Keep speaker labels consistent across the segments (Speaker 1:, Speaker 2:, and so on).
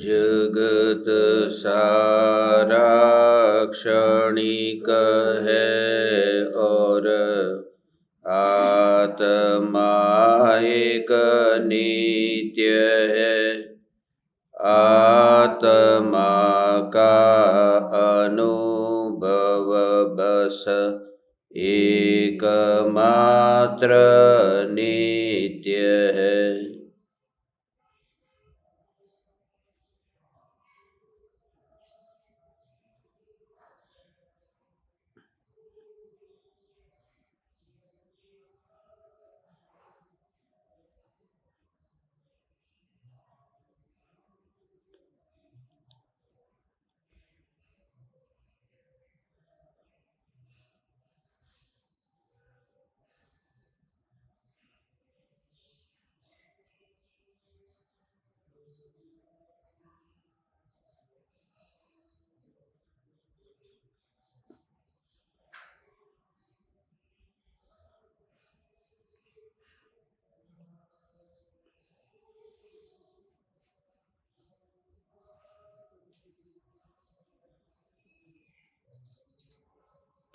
Speaker 1: जगत सारा क्षणिक है और आत्मा एक नित्य है। आत्मा का अनुभव बस एकमात्र नित्य है।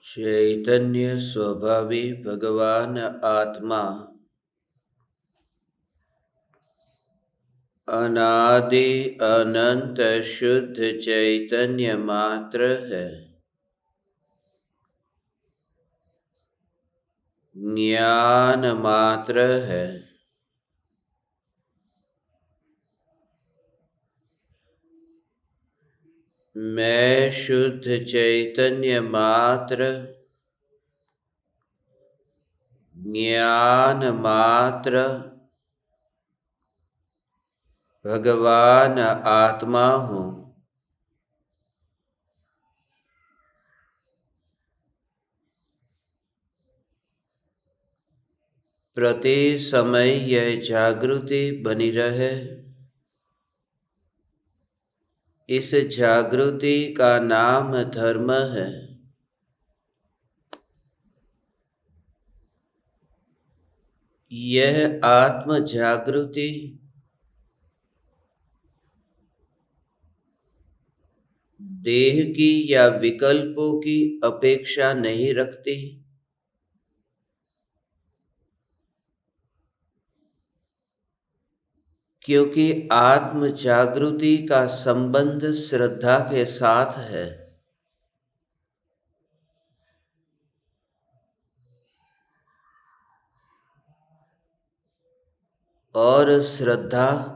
Speaker 1: चैतन्य स्वभावी भगवान आत्मा अनादि अनंत शुद्ध चैतन्य मात्र है। ज्ञान मात्र है। मैं शुद्ध चैतन्य मात्र, ज्ञान मात्र, भगवान आत्मा हूँ। प्रति समय यह जागृति बनी रहे। इस जागृति का नाम धर्म है। यह आत्म जागृति देह की या विकल्पों की अपेक्षा नहीं रखती। क्योंकि आत्म जागृति का संबंध श्रद्धा के साथ है। और श्रद्धा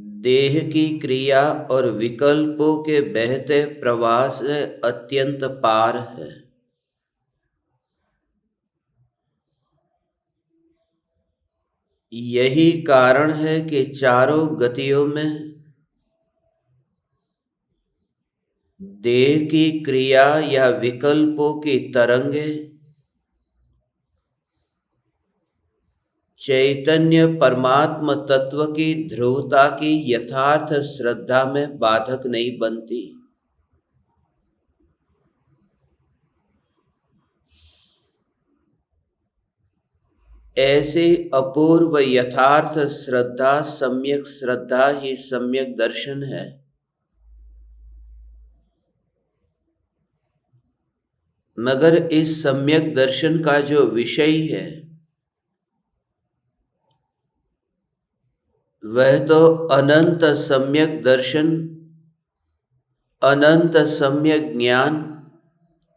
Speaker 1: देह की क्रिया और विकल्पों के बहते प्रवाह से अत्यंत पार है। यही कारण है कि चारों गतियों में देह की क्रिया या विकल्पों की तरंगें चैतन्य परमात्म तत्व की ध्रुवता की यथार्थ श्रद्धा में बाधक नहीं बनती। ऐसी अपूर्व यथार्थ श्रद्धा सम्यक श्रद्धा ही सम्यक दर्शन है। मगर इस सम्यक दर्शन का जो विषय है वह तो अनंत सम्यक दर्शन, अनंत सम्यक ज्ञान,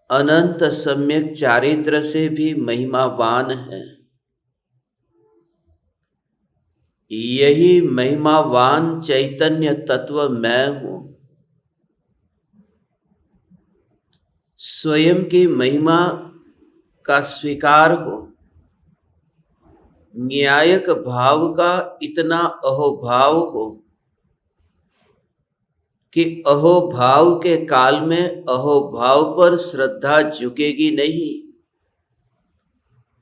Speaker 1: अनंत सम्यक चारित्र से भी महिमावान है। यही महिमावान चैतन्य तत्व मैं हूं। स्वयं की महिमा का स्वीकार हो। न्यायक भाव का इतना अहोभाव हो कि अहोभाव के काल में अहोभाव पर श्रद्धा झुकेगी नहीं।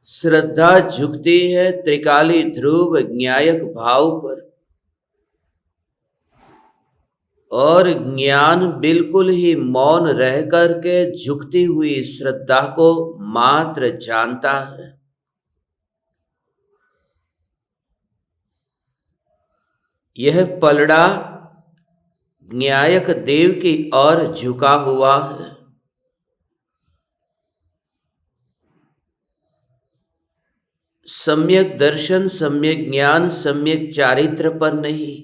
Speaker 1: श्रद्धा झुकती है त्रिकाली ध्रुव न्यायक भाव पर। और ज्ञान बिल्कुल ही मौन रह करके झुकती हुई श्रद्धा को मात्र जानता है। यह पलड़ा न्यायक देव की ओर झुका हुआ है। सम्यक दर्शन, सम्यक ज्ञान, सम्यक चारित्र पर नहीं,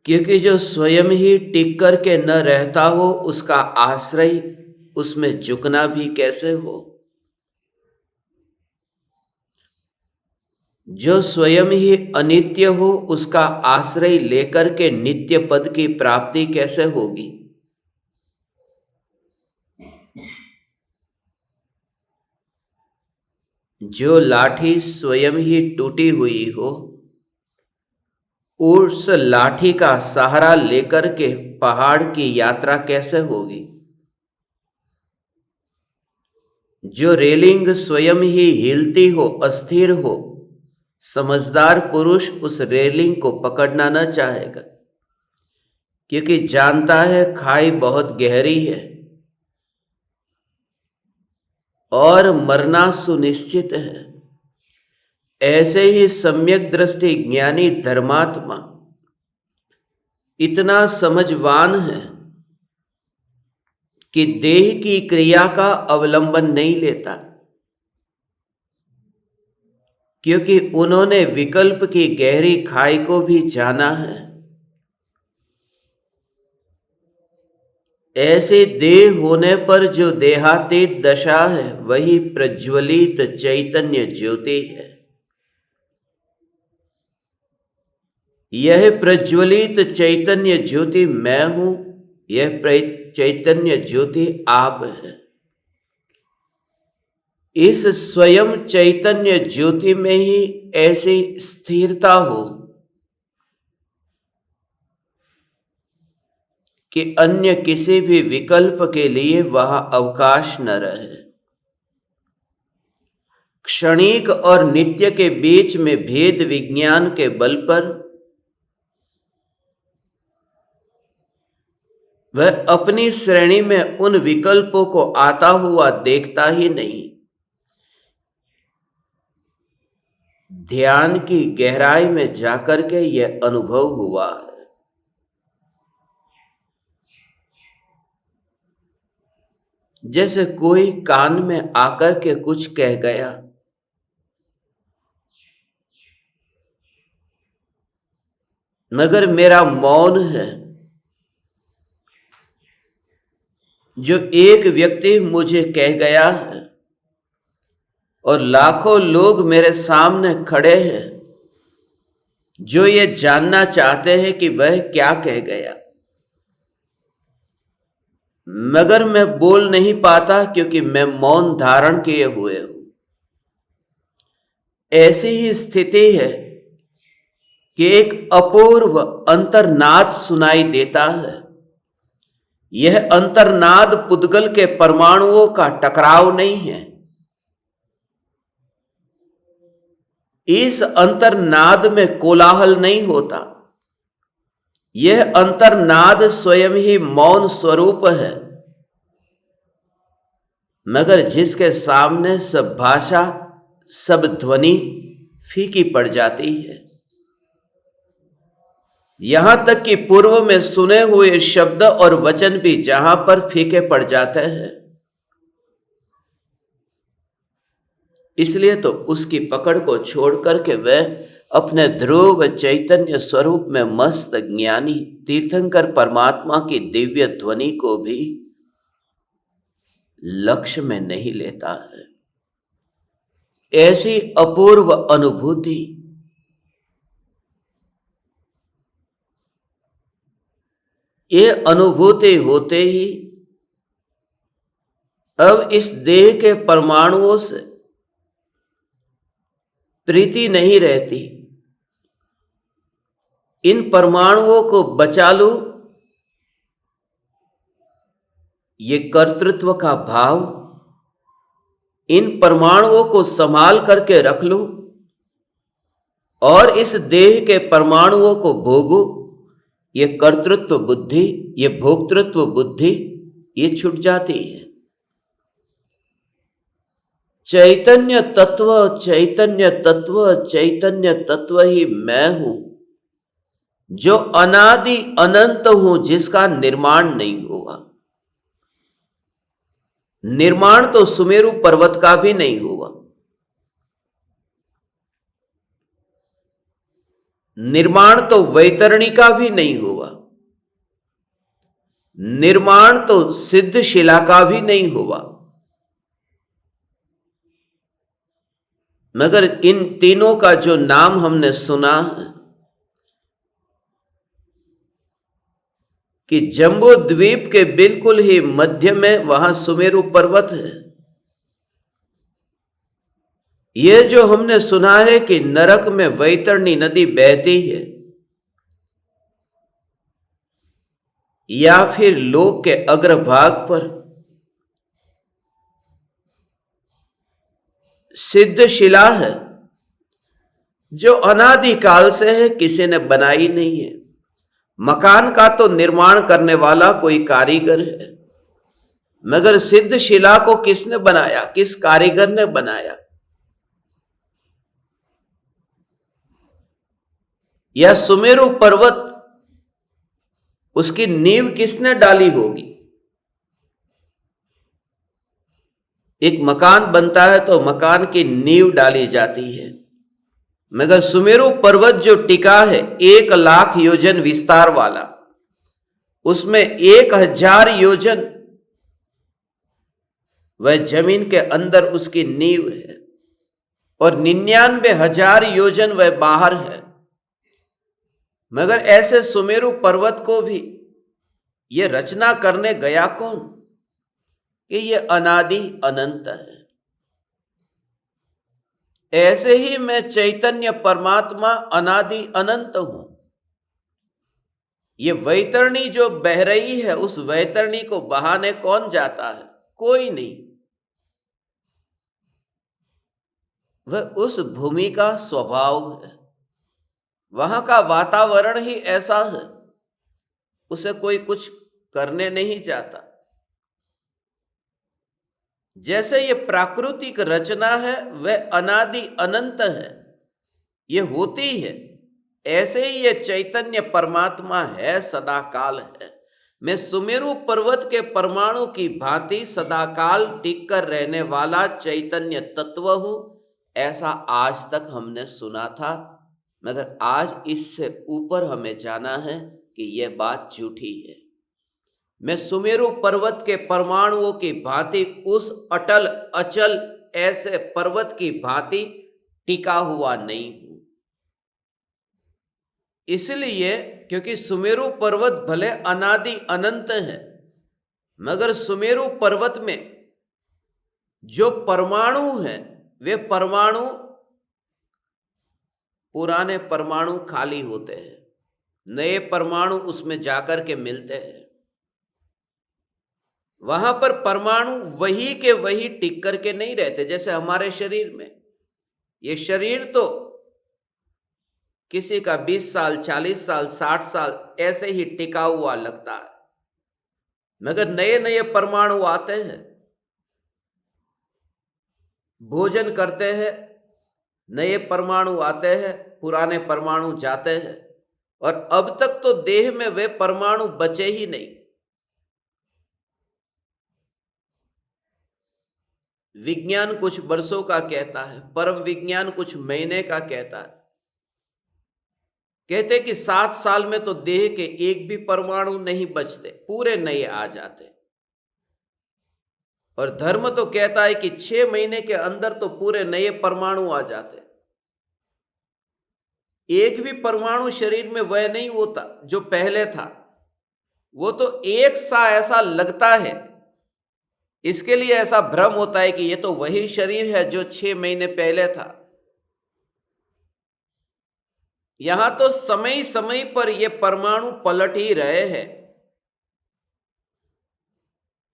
Speaker 1: क्योंकि जो स्वयं ही टिक कर के न रहता हो उसका आश्रय उसमें झुकना भी कैसे हो। जो स्वयं ही अनित्य हो उसका आश्रय लेकर के नित्य पद की प्राप्ति कैसे होगी। जो लाठी स्वयं ही टूटी हुई हो, उस लाठी का सहारा लेकर के पहाड़ की यात्रा कैसे होगी। जो रेलिंग स्वयं ही हिलती हो, अस्थिर हो, समझदार पुरुष उस रेलिंग को पकड़ना न चाहेगा, क्योंकि जानता है खाई बहुत गहरी है और मरना सुनिश्चित है। ऐसे ही सम्यक दृष्टि ज्ञानी धर्मात्मा इतना समझवान है कि देह की क्रिया का अवलंबन नहीं लेता, क्योंकि उन्होंने विकल्प की गहरी खाई को भी जाना है। ऐसे देह होने पर जो देहातीत दशा है वही प्रज्वलित चैतन्य ज्योति है। यह प्रज्वलित चैतन्य ज्योति मैं हूं, यह चैतन्य ज्योति आप है। इस स्वयं चैतन्य ज्योति में ही ऐसी स्थिरता हो कि अन्य किसी भी विकल्प के लिए वहां अवकाश न रहे। क्षणिक और नित्य के बीच में भेद विज्ञान के बल पर वह अपनी श्रेणी में उन विकल्पों को आता हुआ देखता ही नहीं। ध्यान की गहराई में जाकर के यह अनुभव हुआ है। जैसे कोई कान में आकर के कुछ कह गया, मगर मेरा मौन है। जो एक व्यक्ति मुझे कह गया है और लाखों लोग मेरे सामने खड़े हैं जो ये जानना चाहते हैं कि वह क्या कह गया, मगर मैं बोल नहीं पाता क्योंकि मैं मौन धारण किए हुए हूं। ऐसी ही स्थिति है कि एक अपूर्व अंतर्नाद सुनाई देता है। यह अंतर्नाद पुद्गल के परमाणुओं का टकराव नहीं है। इस अंतर्नाद में कोलाहल नहीं होता। यह अंतर्नाद स्वयं ही मौन स्वरूप है, मगर जिसके सामने सब भाषा, सब ध्वनि फीकी पड़ जाती है। यहां तक कि पूर्व में सुने हुए शब्द और वचन भी जहां पर फीके पड़ जाते हैं। इसलिए तो उसकी पकड़ को छोड़ करके वह अपने ध्रुव चैतन्य स्वरूप में मस्त ज्ञानी तीर्थंकर परमात्मा की दिव्य ध्वनि को भी लक्ष्य में नहीं लेता है। ऐसी अपूर्व अनुभूति ये अनुभूति होते ही अब इस देह के परमाणुओं से प्रीति नहीं रहती। इन परमाणुओं को बचा लो, ये कर्तृत्व का भाव, इन परमाणुओं को संभाल करके रख लो और इस देह के परमाणुओं को भोगो, ये कर्तृत्व बुद्धि, ये भोक्तृत्व बुद्धि, ये छूट जाती है। चैतन्य तत्व, चैतन्य तत्व, चैतन्य तत्व ही मैं हूं, जो अनादि अनंत हूं, जिसका निर्माण नहीं हुआ। निर्माण तो सुमेरु पर्वत का भी नहीं हुआ। निर्माण तो वैतरणी का भी नहीं हुआ। निर्माण तो सिद्ध शिला का भी नहीं हुआ। मगर इन तीनों का जो नाम हमने सुना कि जम्बू द्वीप के बिल्कुल ही मध्य में वहां सुमेरु पर्वत है। यह जो हमने सुना है कि नरक में वैतरणी नदी बहती है, या फिर लोक के अग्रभाग पर सिद्ध शिला है, जो अनादिकाल से है, किसी ने बनाई नहीं है। मकान का तो निर्माण करने वाला कोई कारीगर है, मगर सिद्ध शिला को किसने बनाया, किस कारीगर ने बनाया? या सुमेरु पर्वत, उसकी नींव किसने डाली होगी? एक मकान बनता है तो मकान की नींव डाली जाती है, मगर सुमेरु पर्वत जो टिका है 1,00,000 योजन विस्तार वाला, उसमें 1,000 योजन वह जमीन के अंदर उसकी नींव है, और 99,000 योजन वह बाहर है। मगर ऐसे सुमेरु पर्वत को भी ये रचना करने गया कौन? कि ये अनादि अनंत है। ऐसे ही मैं चैतन्य परमात्मा अनादि अनंत हूं। ये वैतरणी जो बह रही है, उस वैतरणी को बहाने कौन जाता है? कोई नहीं। वह उस भूमि का स्वभाव है, वहां का वातावरण ही ऐसा है, उसे कोई कुछ करने नहीं जाता। जैसे ये प्राकृतिक रचना है वह अनादि अनंत है, ये होती है, ऐसे ही ये चैतन्य परमात्मा है, सदाकाल है। मैं सुमेरु पर्वत के परमाणु की भांति सदाकाल टिक कर रहने वाला चैतन्य तत्व हूं, ऐसा आज तक हमने सुना था। मगर आज इससे ऊपर हमें जाना है कि यह बात झूठी है। मैं सुमेरु पर्वत के परमाणुओं की भांति उस अटल अचल ऐसे पर्वत की भांति टिका हुआ नहीं हूं। इसलिए क्योंकि सुमेरु पर्वत भले अनादि अनंत है, मगर सुमेरु पर्वत में जो परमाणु हैं, वे परमाणु पुराने परमाणु खाली होते हैं, नए परमाणु उसमें जाकर के मिलते हैं। वहां पर परमाणु वही के वही टिक करके नहीं रहते। जैसे हमारे शरीर में, ये शरीर तो किसी का 20 साल, 40 साल, 60 साल ऐसे ही टिका हुआ लगता है, मगर नए नए परमाणु आते हैं, भोजन करते हैं, नए परमाणु आते हैं, पुराने परमाणु जाते हैं, और अब तक तो देह में वे परमाणु बचे ही नहीं। विज्ञान कुछ वर्षों का कहता है, परम विज्ञान कुछ महीने का कहता है। कहते कि 7 साल में तो देह के एक भी परमाणु नहीं बचते, पूरे नए आ जाते। और धर्म तो कहता है कि 6 महीने के अंदर तो पूरे नए परमाणु आ जाते। एक भी परमाणु शरीर में वह नहीं होता जो पहले था, वो तो एक सा ऐसा लगता है। इसके लिए ऐसा भ्रम होता है कि ये तो वही शरीर है जो 6 महीने पहले था। यहां तो समय समय पर ये परमाणु पलट ही रहे हैं।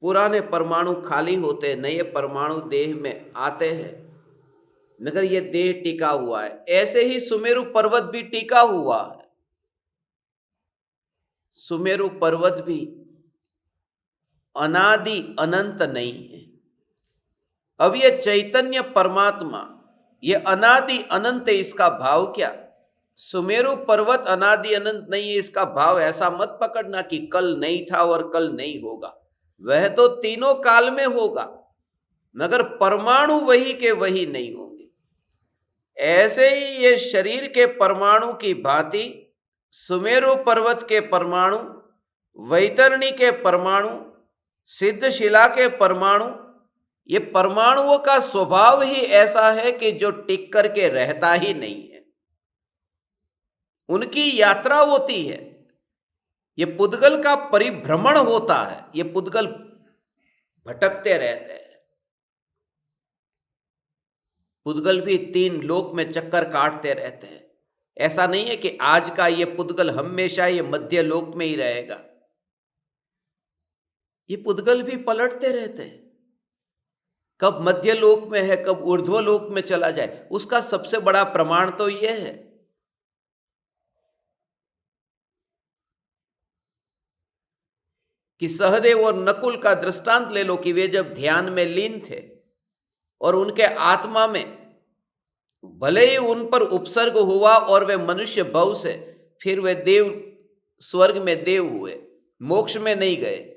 Speaker 1: पुराने परमाणु खाली होते, नए परमाणु देह में आते हैं, मगर ये देह टिका हुआ है। ऐसे ही सुमेरु पर्वत भी टिका हुआ है। सुमेरु पर्वत भी अनादि अनंत नहीं है। अब ये चैतन्य परमात्मा, ये अनादि अनंत है, इसका भाव क्या? सुमेरु पर्वत अनादि अनंत नहीं है, इसका भाव ऐसा मत पकड़ना कि कल नहीं था और कल नहीं होगा। वह तो तीनों काल में होगा, मगर परमाणु वही के वही नहीं होंगे। ऐसे ही ये शरीर के परमाणु की भांति सुमेरु पर्वत के परमाणु, वैतरणी के परमाणु, सिद्धशिला के परमाणु, ये परमाणुओं का स्वभाव ही ऐसा है कि जो टिक करके रहता ही नहीं है, उनकी यात्रा होती है। ये पुद्गल का परिभ्रमण होता है, ये पुद्गल भटकते रहते हैं। पुद्गल भी 3 लोक में चक्कर काटते रहते हैं। ऐसा नहीं है कि आज का ये पुद्गल हमेशा ये मध्य लोक में ही रहेगा। ये पुद्गल भी पलटते रहते हैं, कब मध्य लोक में है, कब ऊर्ध्व लोक में चला जाए। उसका सबसे बड़ा प्रमाण तो यह है कि सहदेव और नकुल का दृष्टांत ले लो कि वे जब ध्यान में लीन थे और उनके आत्मा में भले ही उन पर उपसर्ग हुआ और वे मनुष्य भव से फिर वे देव, स्वर्ग में देव हुए, मोक्ष में नहीं गए,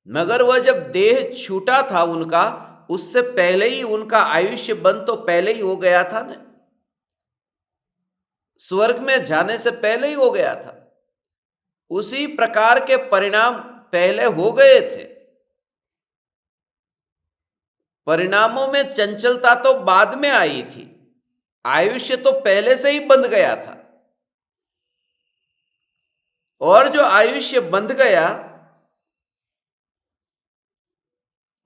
Speaker 1: मगर वह जब देह छूटा था उनका, उससे पहले ही उनका आयुष्य बंद तो पहले ही हो गया था ना, स्वर्ग में जाने से पहले ही हो गया था। उसी प्रकार के परिणाम पहले हो गए थे। परिणामों में चंचलता तो बाद में आई थी, आयुष्य तो पहले से ही बंध गया था। और जो आयुष्य बंध गया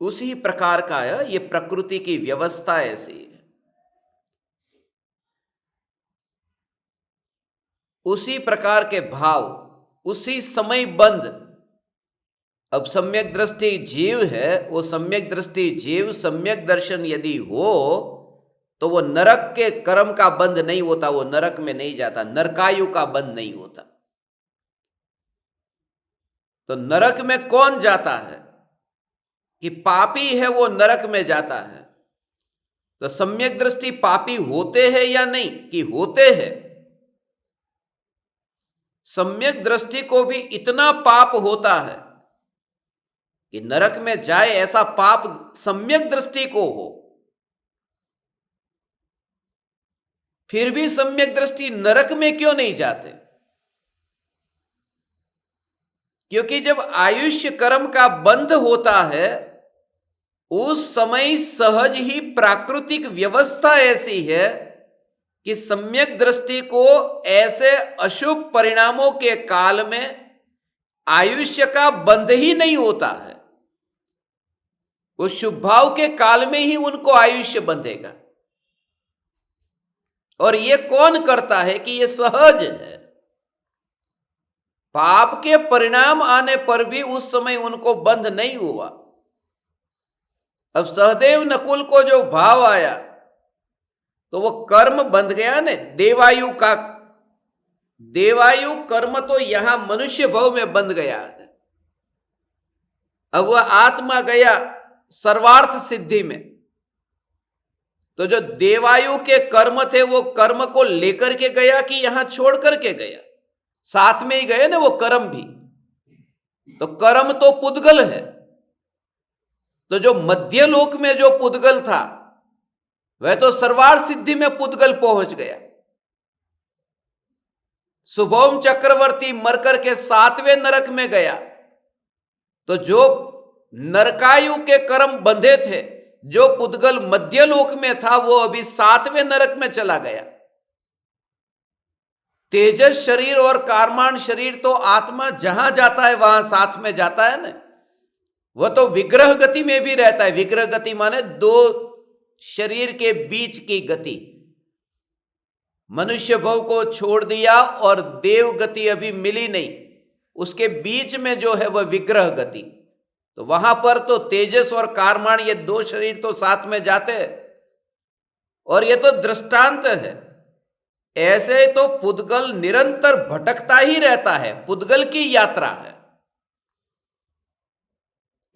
Speaker 1: उसी प्रकार का है, ये प्रकृति की व्यवस्था ऐसी है। उसी प्रकार के भाव, उसी समय बंध। अब सम्यक दृष्टि जीव है, वो सम्यक दृष्टि जीव सम्यक दर्शन यदि हो तो वो नरक के कर्म का बंध नहीं होता, वो नरक में नहीं जाता, नरकायु का बंध नहीं होता। तो नरक में कौन जाता है? कि पापी है वो नरक में जाता है। तो सम्यक दृष्टि पापी होते हैं या नहीं? कि होते हैं। सम्यक दृष्टि को भी इतना पाप होता है कि नरक में जाए, ऐसा पाप सम्यक दृष्टि को हो। फिर भी सम्यक दृष्टि नरक में क्यों नहीं जाते? क्योंकि जब आयुष्य कर्म का बंध होता है उस समय सहज ही प्राकृतिक व्यवस्था ऐसी है कि सम्यक दृष्टि को ऐसे अशुभ परिणामों के काल में आयुष्य का बंध ही नहीं होता है। उस शुभ भाव के काल में ही उनको आयुष्य बंधेगा। और ये कौन करता है? कि ये सहज है। पाप के परिणाम आने पर भी उस समय उनको बंध नहीं हुआ। अब सहदेव नकुल को जो भाव आया तो वो कर्म बंध गया ने, देवायु का। देवायु कर्म तो यहां मनुष्य भव में बंध गया है। अब वह आत्मा गया सर्वार्थ सिद्धि में। तो जो देवायु के कर्म थे वो कर्म को लेकर के गया कि यहां छोड़ करके गया? साथ में ही गए ना वो कर्म भी। तो कर्म तो पुद्गल है। तो जो मध्य लोक में जो पुद्गल था वह तो सर्वार्थ सिद्धि में पुद्गल पहुंच गया। सुभौम चक्रवर्ती मरकर के 7वें नरक में गया। तो जो नरकायु के कर्म बंधे थे, जो पुद्गल मध्य लोक में था, वो अभी 7वें नरक में चला गया। तेजस शरीर और कारमान शरीर तो आत्मा जहां जाता है वहां साथ में जाता है ना। वह तो विग्रह गति में भी रहता है। विग्रह गति माने 2 शरीर के बीच की गति। मनुष्य भव को छोड़ दिया और देव गति अभी मिली नहीं, उसके बीच में जो है वह विग्रह गति। तो वहां पर तो तेजस और कारमान ये 2 शरीर तो साथ में जाते हैं। और ये तो दृष्टांत है। ऐसे तो पुद्गल निरंतर भटकता ही रहता है, पुद्गल की यात्रा है।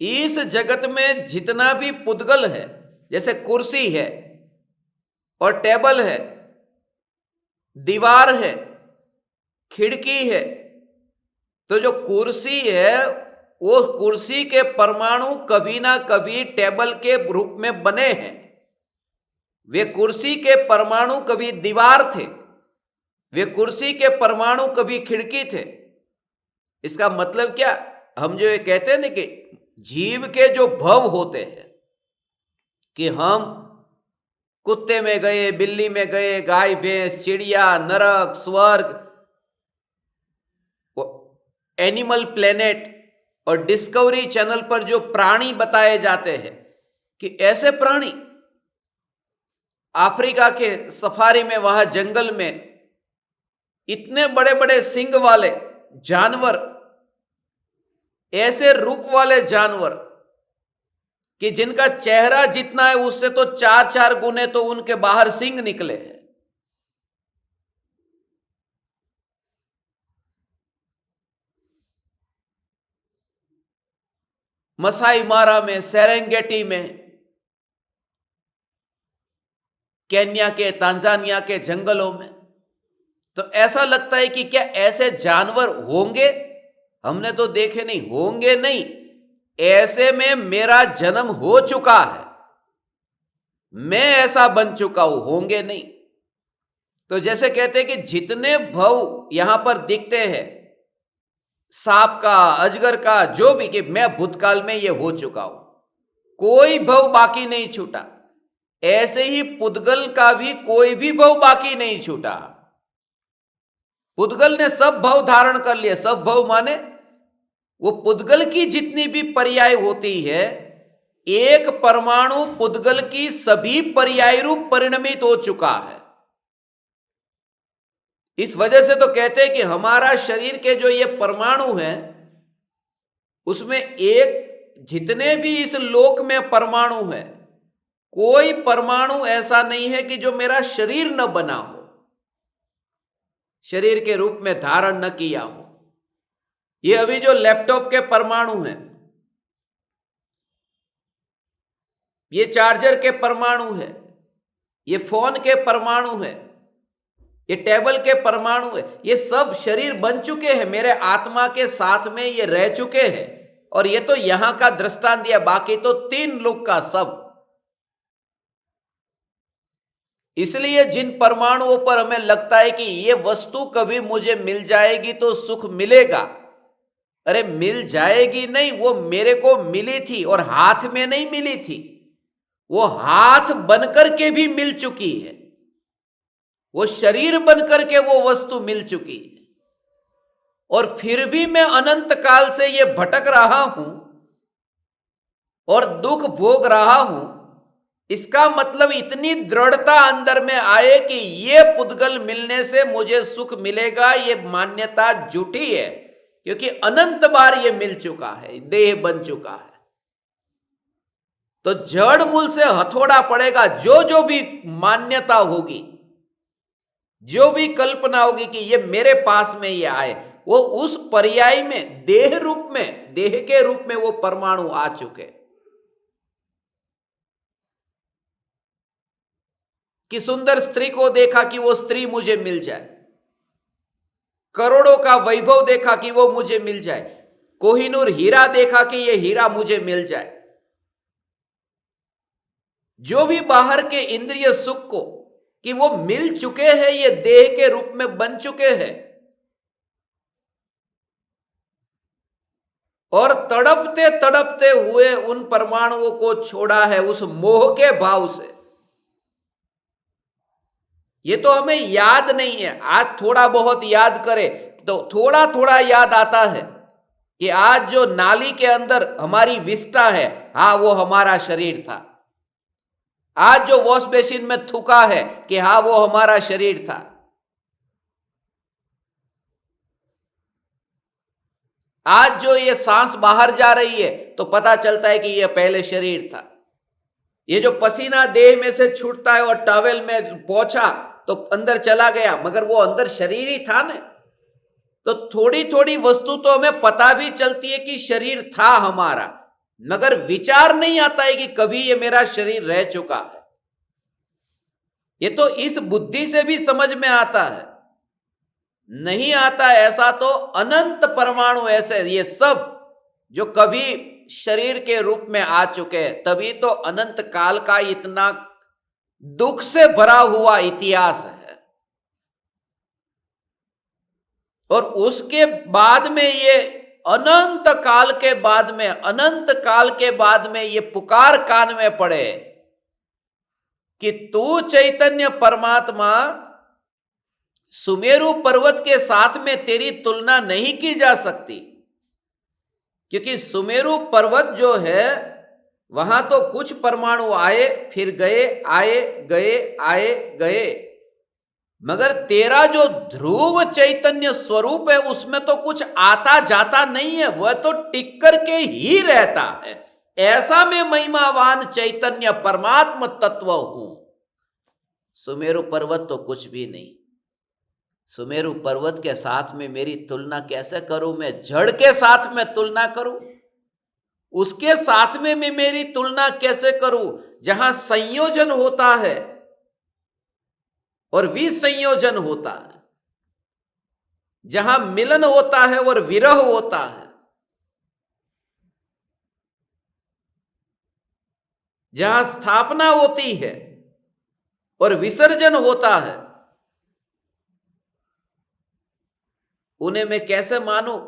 Speaker 1: इस जगत में जितना भी पुद्गल है, जैसे कुर्सी है और टेबल है, दीवार है, खिड़की है, तो जो कुर्सी है वो कुर्सी के परमाणु कभी ना कभी टेबल के रूप में बने हैं। वे कुर्सी के परमाणु कभी दीवार थे, वे कुर्सी के परमाणु कभी खिड़की थे। इसका मतलब क्या, हम जो ये कहते हैं ना कि जीव के जो भव होते हैं, कि हम कुत्ते में गए, बिल्ली में गए, गाय भैंस, चिड़िया, नरक, स्वर्ग, एनिमल प्लेनेट और डिस्कवरी चैनल पर जो प्राणी बताए जाते हैं कि ऐसे प्राणी अफ्रीका के सफारी में, वहां जंगल में इतने बड़े बड़े सींग वाले जानवर, ऐसे रूप वाले जानवर कि जिनका चेहरा जितना है उससे तो 4-4 गुने तो उनके बाहर सींग निकले हैं। मसाई मारा में, सेरेंगेटी में, केन्या के, तांजानिया के जंगलों में, तो ऐसा लगता है कि क्या ऐसे जानवर होंगे? हमने तो देखे नहीं, होंगे नहीं, ऐसे में मेरा जन्म हो चुका है, मैं ऐसा बन चुका हूं, होंगे नहीं। तो जैसे कहते हैं कि जितने भव यहां पर दिखते हैं, सांप का, अजगर का, जो भी, कि मैं भूतकाल में ये हो चुका हूं, कोई भव बाकी नहीं छूटा। ऐसे ही पुद्गल का भी कोई भी भव बाकी नहीं छूटा। पुद्गल ने सब भव धारण कर लिए। सब भव माने वो पुद्गल की जितनी भी पर्याय होती है, एक परमाणु पुद्गल की सभी पर्याय रूप परिणमित हो चुका है। इस वजह से तो कहते हैं कि हमारा शरीर के जो ये परमाणु हैं, उसमें एक, जितने भी इस लोक में परमाणु है, कोई परमाणु ऐसा नहीं है कि जो मेरा शरीर न बना हो, शरीर के रूप में धारण न किया हो। ये अभी जो लैपटॉप के परमाणु हैं, ये चार्जर के परमाणु है, ये फोन के परमाणु है, ये टेबल के परमाणु है, ये सब शरीर बन चुके हैं, मेरे आत्मा के साथ में ये रह चुके हैं। और ये तो यहां का दृष्टांत दिया, बाकी तो 3 लोक का सब। इसलिए जिन परमाणुओं पर हमें लगता है कि ये वस्तु कभी मुझे मिल जाएगी तो सुख मिलेगा, अरे मिल जाएगी नहीं, वो मेरे को मिली थी और हाथ में नहीं मिली थी, वो हाथ बनकर के भी मिल चुकी है, वो शरीर बनकर के वो वस्तु मिल चुकी है। और फिर भी मैं अनंत काल से ये भटक रहा हूं और दुख भोग रहा हूं। इसका मतलब इतनी दृढ़ता अंदर में आए कि ये पुद्गल मिलने से मुझे सुख मिलेगा, ये मान्यता झूठी है, क्योंकि अनंत बार ये मिल चुका है, देह बन चुका है। तो जड़ मूल से हथौड़ा पड़ेगा। जो जो भी मान्यता होगी, जो भी कल्पना होगी कि ये मेरे पास में ये आए, वो उस पर्याय में देह रूप में, देह के रूप में वो परमाणु आ चुके। कि सुंदर स्त्री को देखा कि वो स्त्री मुझे मिल जाए, करोड़ों का वैभव देखा कि वो मुझे मिल जाए, कोहिनूर हीरा देखा कि ये हीरा मुझे मिल जाए। जो भी बाहर के इंद्रिय सुख को कि वो मिल चुके हैं, ये देह के रूप में बन चुके हैं, और तड़पते तड़पते हुए उन परमाणुओं को छोड़ा है उस मोह के भाव से। ये तो हमें याद नहीं है। आज थोड़ा बहुत याद करें तो थोड़ा थोड़ा याद आता है कि आज जो नाली के अंदर हमारी विष्ठा है, हाँ वो हमारा शरीर था। आज जो वॉश बेसिन में थूका है कि हाँ वो हमारा शरीर था। आज जो ये सांस बाहर जा रही है तो पता चलता है कि ये पहले शरीर था। ये जो पसीना देह में से छूटता है और टॉवेल में पहुंचा तो अंदर चला गया, मगर वो अंदर शरीर ही था ना। तो थोड़ी थोड़ी वस्तु तो हमें पता भी चलती है कि शरीर था हमारा, मगर विचार नहीं आता है कि कभी ये मेरा शरीर रह चुका है। ये तो इस बुद्धि से भी समझ में आता है, नहीं आता ऐसा तो अनंत परमाणु ऐसे ये सब जो कभी शरीर के रूप में आ चुके हैं, तभी तो अनंत काल का इतना दुख से भरा हुआ इतिहास है। और उसके बाद में ये अनंत काल के बाद में, अनंत काल के बाद में ये पुकार कान में पड़े कि तू चैतन्य परमात्मा, सुमेरु पर्वत के साथ में तेरी तुलना नहीं की जा सकती, क्योंकि सुमेरु पर्वत जो है वहां तो कुछ परमाणु आए फिर गए, आए गए, आए गए, मगर तेरा जो ध्रुव चैतन्य स्वरूप है उसमें तो कुछ आता जाता नहीं है, वह तो टिक करके ही रहता है। ऐसा मैं महिमावान चैतन्य परमात्म तत्व हूं। सुमेरु पर्वत तो कुछ भी नहीं। सुमेरु पर्वत के साथ में मेरी तुलना कैसे करूं? मैं जड़ के साथ में तुलना करूं? उसके साथ में मैं मेरी तुलना कैसे करूं जहां संयोजन होता है और विसंयोजन होता है, जहां मिलन होता है और विरह होता है, जहां स्थापना होती है और विसर्जन होता है, उन्हें मैं कैसे मानूं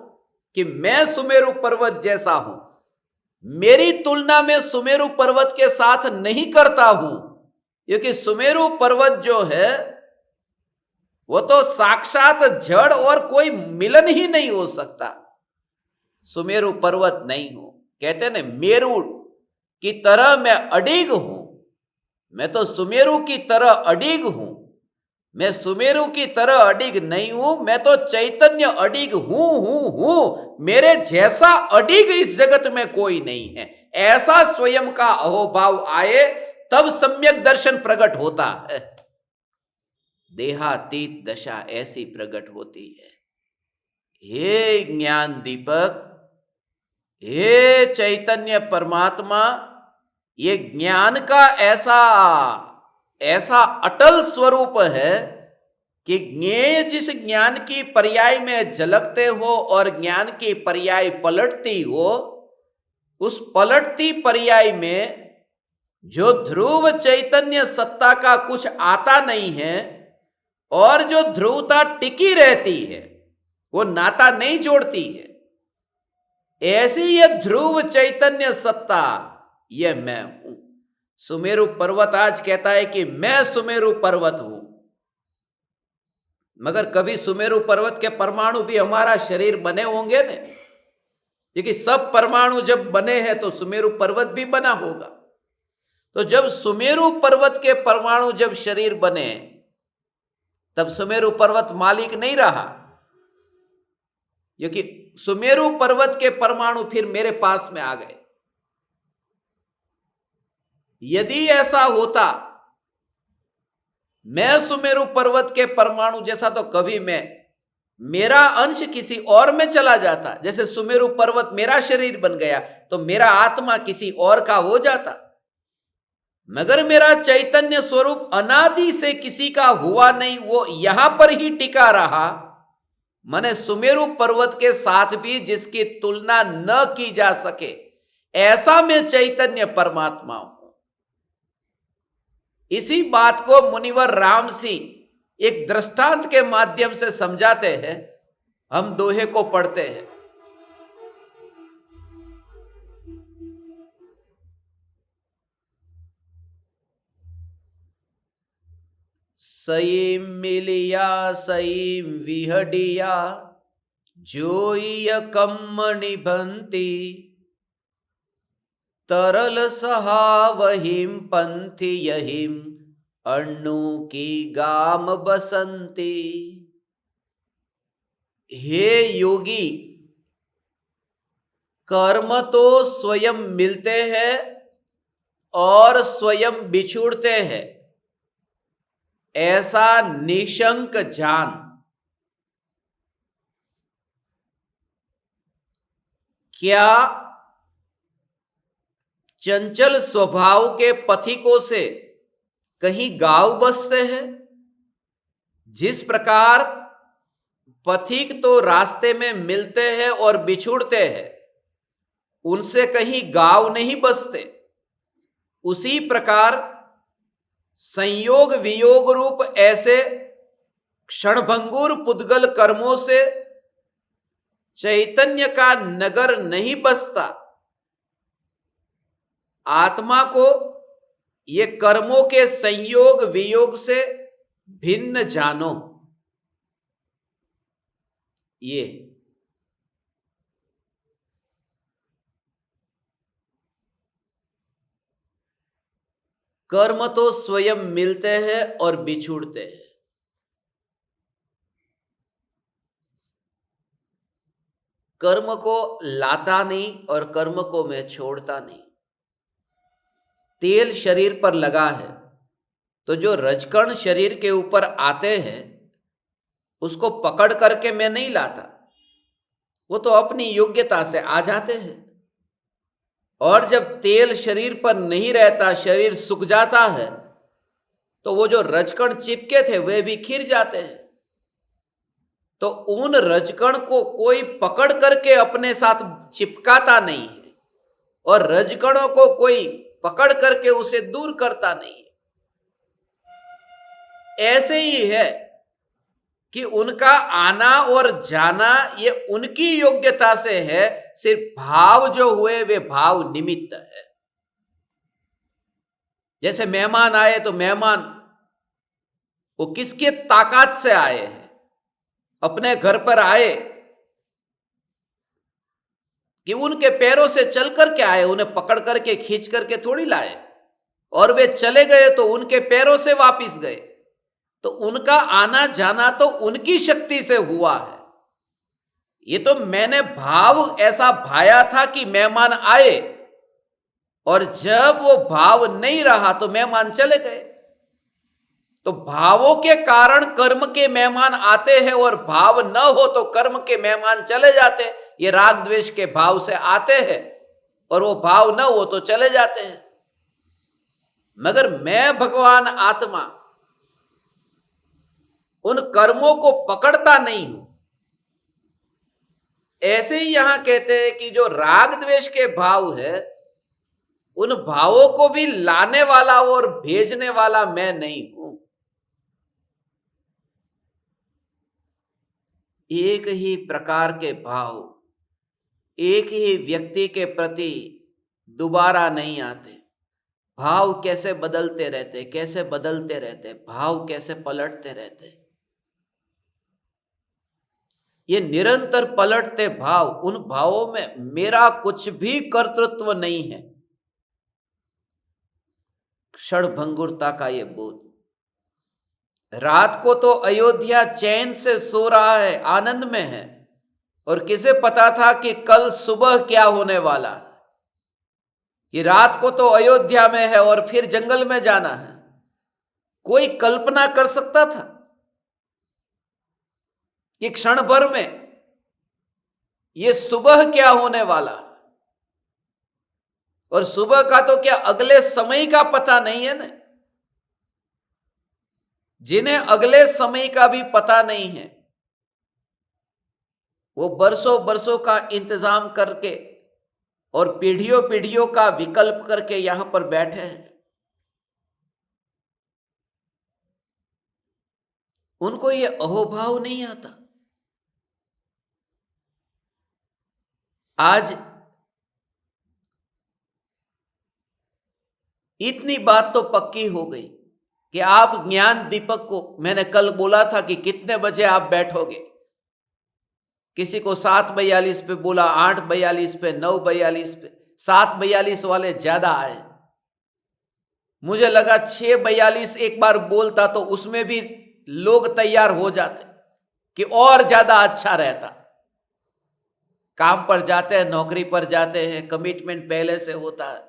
Speaker 1: कि मैं सुमेरु पर्वत जैसा हूं? मेरी तुलना में सुमेरु पर्वत के साथ नहीं करता हूं, क्योंकि सुमेरु पर्वत जो है वो तो साक्षात जड़ और कोई मिलन ही नहीं हो सकता। सुमेरु पर्वत नहीं हूं। कहते ना मेरु की तरह मैं अडिग हूं, मैं तो सुमेरु की तरह अडिग हूं। मैं सुमेरु की तरह अडिग नहीं हूं, मैं तो चैतन्य अडिग हूं। मेरे जैसा अडिग इस जगत में कोई नहीं है। ऐसा स्वयं का अहोभाव आए तब सम्यक दर्शन प्रकट होता है। देहातीत दशा ऐसी प्रकट होती है। हे ज्ञान दीपक, हे चैतन्य परमात्मा, ये ज्ञान का ऐसा ऐसा अटल स्वरूप है कि ज्ञेय जिस ज्ञान की पर्याय में झलकते हो और ज्ञान की पर्याय पलटती हो, उस पलटती पर्याय में जो ध्रुव चैतन्य सत्ता का कुछ आता नहीं है और जो ध्रुवता टिकी रहती है, वो नाता नहीं जोड़ती है, ऐसी ये ध्रुव चैतन्य सत्ता ये मैं हूं। सुमेरु पर्वत आज कहता है कि मैं सुमेरु पर्वत हूं, मगर कभी सुमेरु पर्वत के परमाणु भी हमारा शरीर बने होंगे न, क्योंकि सब परमाणु जब बने हैं तो सुमेरु पर्वत भी बना होगा। तो जब सुमेरु पर्वत के परमाणु जब शरीर बने, तब सुमेरु पर्वत मालिक नहीं रहा, क्योंकि सुमेरु पर्वत के परमाणु फिर मेरे पास में आ गए। यदि ऐसा होता, मैं सुमेरु पर्वत के परमाणु जैसा, तो कभी मेरा अंश किसी और में चला जाता। जैसे सुमेरु पर्वत मेरा शरीर बन गया तो मेरा आत्मा किसी और का हो जाता, मगर मेरा चैतन्य स्वरूप अनादि से किसी का हुआ नहीं, वो यहां पर ही टिका रहा। माने सुमेरु पर्वत के साथ भी जिसकी तुलना न की जा सके, ऐसा मैं चैतन्य परमात्मा हूं। इसी बात को मुनिवर राम सिंह एक दृष्टांत के माध्यम से समझाते हैं। हम दोहे को पढ़ते हैं। सईम मिलिया सईम विहडिया, जोई कम्मणि बंती, तरल सहावहिम पंथी यहिम, अण्णु की गाम बसंती। हे योगी, कर्म तो स्वयं मिलते हैं और स्वयं बिछुड़ते हैं, ऐसा निशंक जान। क्या चंचल स्वभाव के पथिकों से कहीं गांव बसते हैं। जिस प्रकार पथिक तो रास्ते में मिलते हैं और बिछुड़ते हैं, उनसे कहीं गांव नहीं बसते, उसी प्रकार संयोग वियोग रूप ऐसे क्षणभंगुर पुद्गल कर्मों से चैतन्य का नगर नहीं बसता। आत्मा को ये कर्मों के संयोग वियोग से भिन्न जानो। ये कर्म तो स्वयं मिलते हैं और बिछुड़ते हैं। कर्म को लाता नहीं और कर्म को मैं छोड़ता नहीं। तेल शरीर पर लगा है तो जो रजकण शरीर के ऊपर आते हैं उसको पकड़ करके मैं नहीं लाता, वो तो अपनी योग्यता से आ जाते हैं। और जब तेल शरीर पर नहीं रहता, शरीर सूख जाता है, तो वो जो रजकण चिपके थे वे भी खिर जाते हैं। तो उन रजकण को कोई पकड़ करके अपने साथ चिपकाता नहीं है और रजकणों को कोई पकड़ करके उसे दूर करता नहीं है। ऐसे ही है कि उनका आना और जाना ये उनकी योग्यता से है, सिर्फ भाव जो हुए वे भाव निमित्त है। जैसे मेहमान आए तो मेहमान वो किसके ताकत से आए हैं? अपने घर पर आए कि उनके पैरों से चल करके आए, उन्हें पकड़ करके खींच करके थोड़ी लाए। और वे चले गए तो उनके पैरों से वापिस गए। तो उनका आना जाना तो उनकी शक्ति से हुआ है। ये तो मैंने भाव ऐसा भाया था कि मेहमान आए, और जब वो भाव नहीं रहा तो मेहमान चले गए। तो भावों के कारण कर्म के मेहमान आते हैं और भाव न हो तो कर्म के मेहमान चले जाते हैं। ये राग द्वेष के भाव से आते हैं और वो भाव न हो तो चले जाते हैं। मगर मैं भगवान आत्मा उन कर्मों को पकड़ता नहीं हूं। ऐसे ही यहां कहते हैं कि जो राग द्वेष के भाव है उन भावों को भी लाने वाला और भेजने वाला मैं नहीं हूं। एक ही प्रकार के भाव एक ही व्यक्ति के प्रति दोबारा नहीं आते। भाव कैसे बदलते रहते, कैसे बदलते रहते, भाव कैसे पलटते रहते। ये निरंतर पलटते भाव, उन भावों में मेरा कुछ भी कर्तृत्व नहीं है। क्षणभंगुरता का ये बोध। रात को तो अयोध्या चैन से सो रहा है, आनंद में है, और किसे पता था कि कल सुबह क्या होने वाला है। कि रात को तो अयोध्या में है और फिर जंगल में जाना है। कोई कल्पना कर सकता था कि क्षण भर में ये सुबह क्या होने वाला? और सुबह का तो क्या अगले समय का पता नहीं है ना। जिन्हें अगले समय का भी पता नहीं है वो बरसों बरसों का इंतजाम करके और पीढ़ियों पीढ़ियों का विकल्प करके यहां पर बैठे हैं। उनको ये अहोभाव नहीं आता। आज इतनी बात तो पक्की हो गई कि आप ज्ञान दीपक को, मैंने कल बोला था कि कितने बजे आप बैठोगे, किसी को 7:42 पे बोला, 8:42 पे, 9:42 पे। 7:42 वाले ज्यादा आए। मुझे लगा 6:42 एक बार बोलता तो उसमें भी लोग तैयार हो जाते कि और ज्यादा अच्छा रहता। काम पर जाते हैं, नौकरी पर जाते हैं, कमिटमेंट पहले से होता है।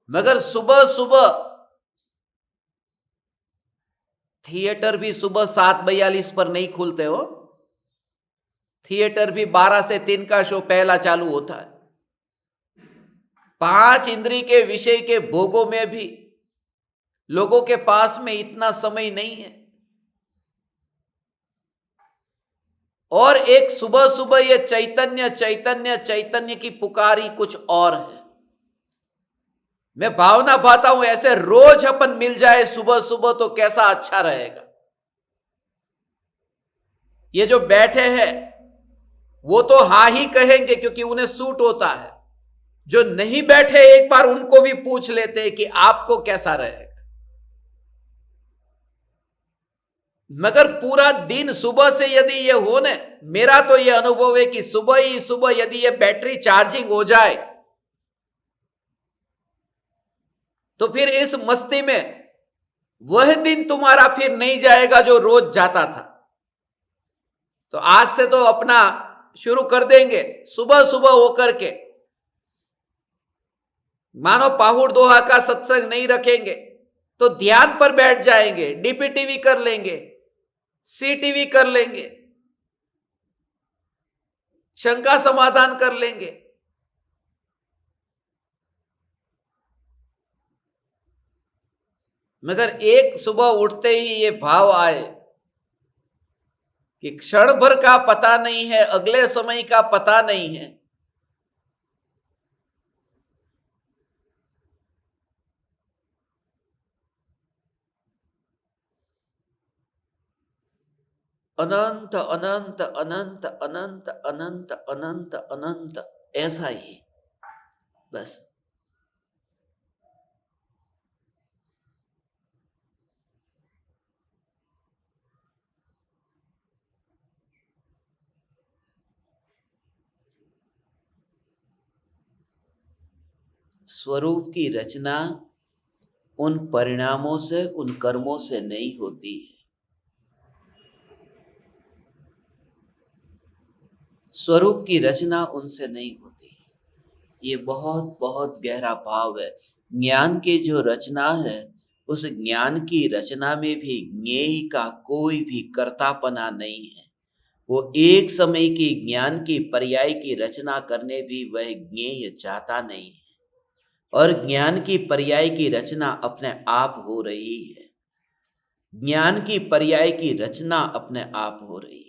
Speaker 1: मगर सुबह सुबह थिएटर भी सुबह 7:42 पर नहीं खुलते हो। थिएटर भी 12 से 3 का शो पहला चालू होता है। 5 इंद्री के विषय के भोगों में भी लोगों के पास में इतना समय नहीं है। और एक सुबह सुबह ये चैतन्य चैतन्य चैतन्य की पुकारी कुछ और है। मैं भावना पाता हूं ऐसे रोज अपन मिल जाए सुबह सुबह तो कैसा अच्छा रहेगा। ये जो बैठे हैं वो तो हा ही कहेंगे क्योंकि उन्हें सूट होता है। जो नहीं बैठे एक बार उनको भी पूछ लेते हैं कि आपको कैसा रहेगा। मगर पूरा दिन सुबह से यदि ये हो न, मेरा तो ये अनुभव है कि सुबह ही सुबह यदि ये बैटरी चार्जिंग हो जाए तो फिर इस मस्ती में वह दिन तुम्हारा फिर नहीं जाएगा जो रोज जाता था। तो आज से तो अपना शुरू कर देंगे सुबह सुबह होकर के। मानो पाहुड़ दोहा का सत्संग नहीं रखेंगे तो ध्यान पर बैठ जाएंगे, डीपीटीवी कर लेंगे, सीटीवी कर लेंगे, शंका समाधान कर लेंगे। मगर एक सुबह उठते ही ये भाव आए कि क्षण भर का पता नहीं है, अगले समय का पता नहीं है। अनंत अनंत अनंत अनंत अनंत अनंत अनंत ऐसा ही बस। स्वरूप की रचना उन परिणामों से, उन कर्मों से नहीं होती है। स्वरूप की रचना उनसे नहीं होती। ये बहुत बहुत गहरा भाव है। ज्ञान की जो रचना है उस ज्ञान की रचना में भी ज्ञेय का कोई भी कर्तापना नहीं है। वो एक समय की ज्ञान की पर्याय की रचना करने भी वह ज्ञेय चाहता नहीं है। और ज्ञान की पर्याय की रचना अपने आप हो रही है। ज्ञान की पर्याय की रचना अपने आप हो रही है।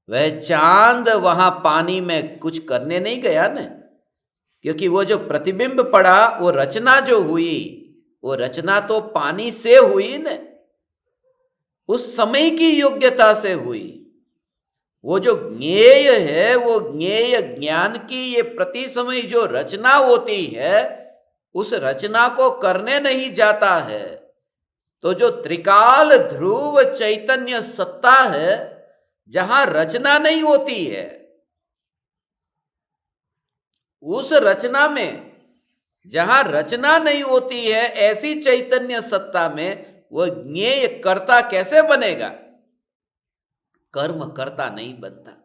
Speaker 1: वह चांद वहां पानी में कुछ करने नहीं गया न, क्योंकि वो जो प्रतिबिंब पड़ा वो रचना जो हुई वो रचना तो पानी से हुई न, उस समय की योग्यता से हुई। वो जो ज्ञेय है वो ज्ञेय ज्ञान की ये प्रति समय जो रचना होती है उस रचना को करने नहीं जाता है। तो जो त्रिकाल ध्रुव चैतन्य सत्ता है जहां रचना नहीं होती है, उस रचना में जहां रचना नहीं होती है ऐसी चैतन्य सत्ता में वह ज्ञेय कर्ता कैसे बनेगा? कर्म कर्ता नहीं बनता।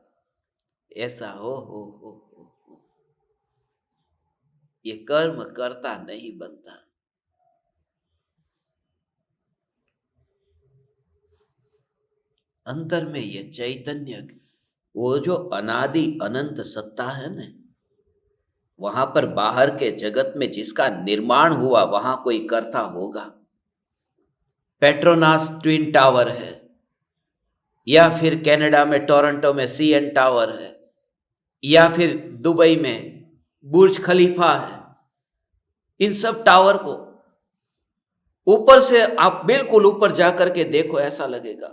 Speaker 1: ऐसा हो ये कर्म कर्ता नहीं बनता। अंतर में ये चैतन्य, वो जो अनादि अनंत सत्ता है न, वहां पर बाहर के जगत में जिसका निर्माण हुआ वहां कोई कर्ता होगा। पेट्रोनास ट्विन टावर है, या फिर कनाडा में टोरंटो में सीएन टावर है, या फिर दुबई में बुर्ज खलीफा है। इन सब टावर को ऊपर से आप बिल्कुल ऊपर जाकर के देखो, ऐसा लगेगा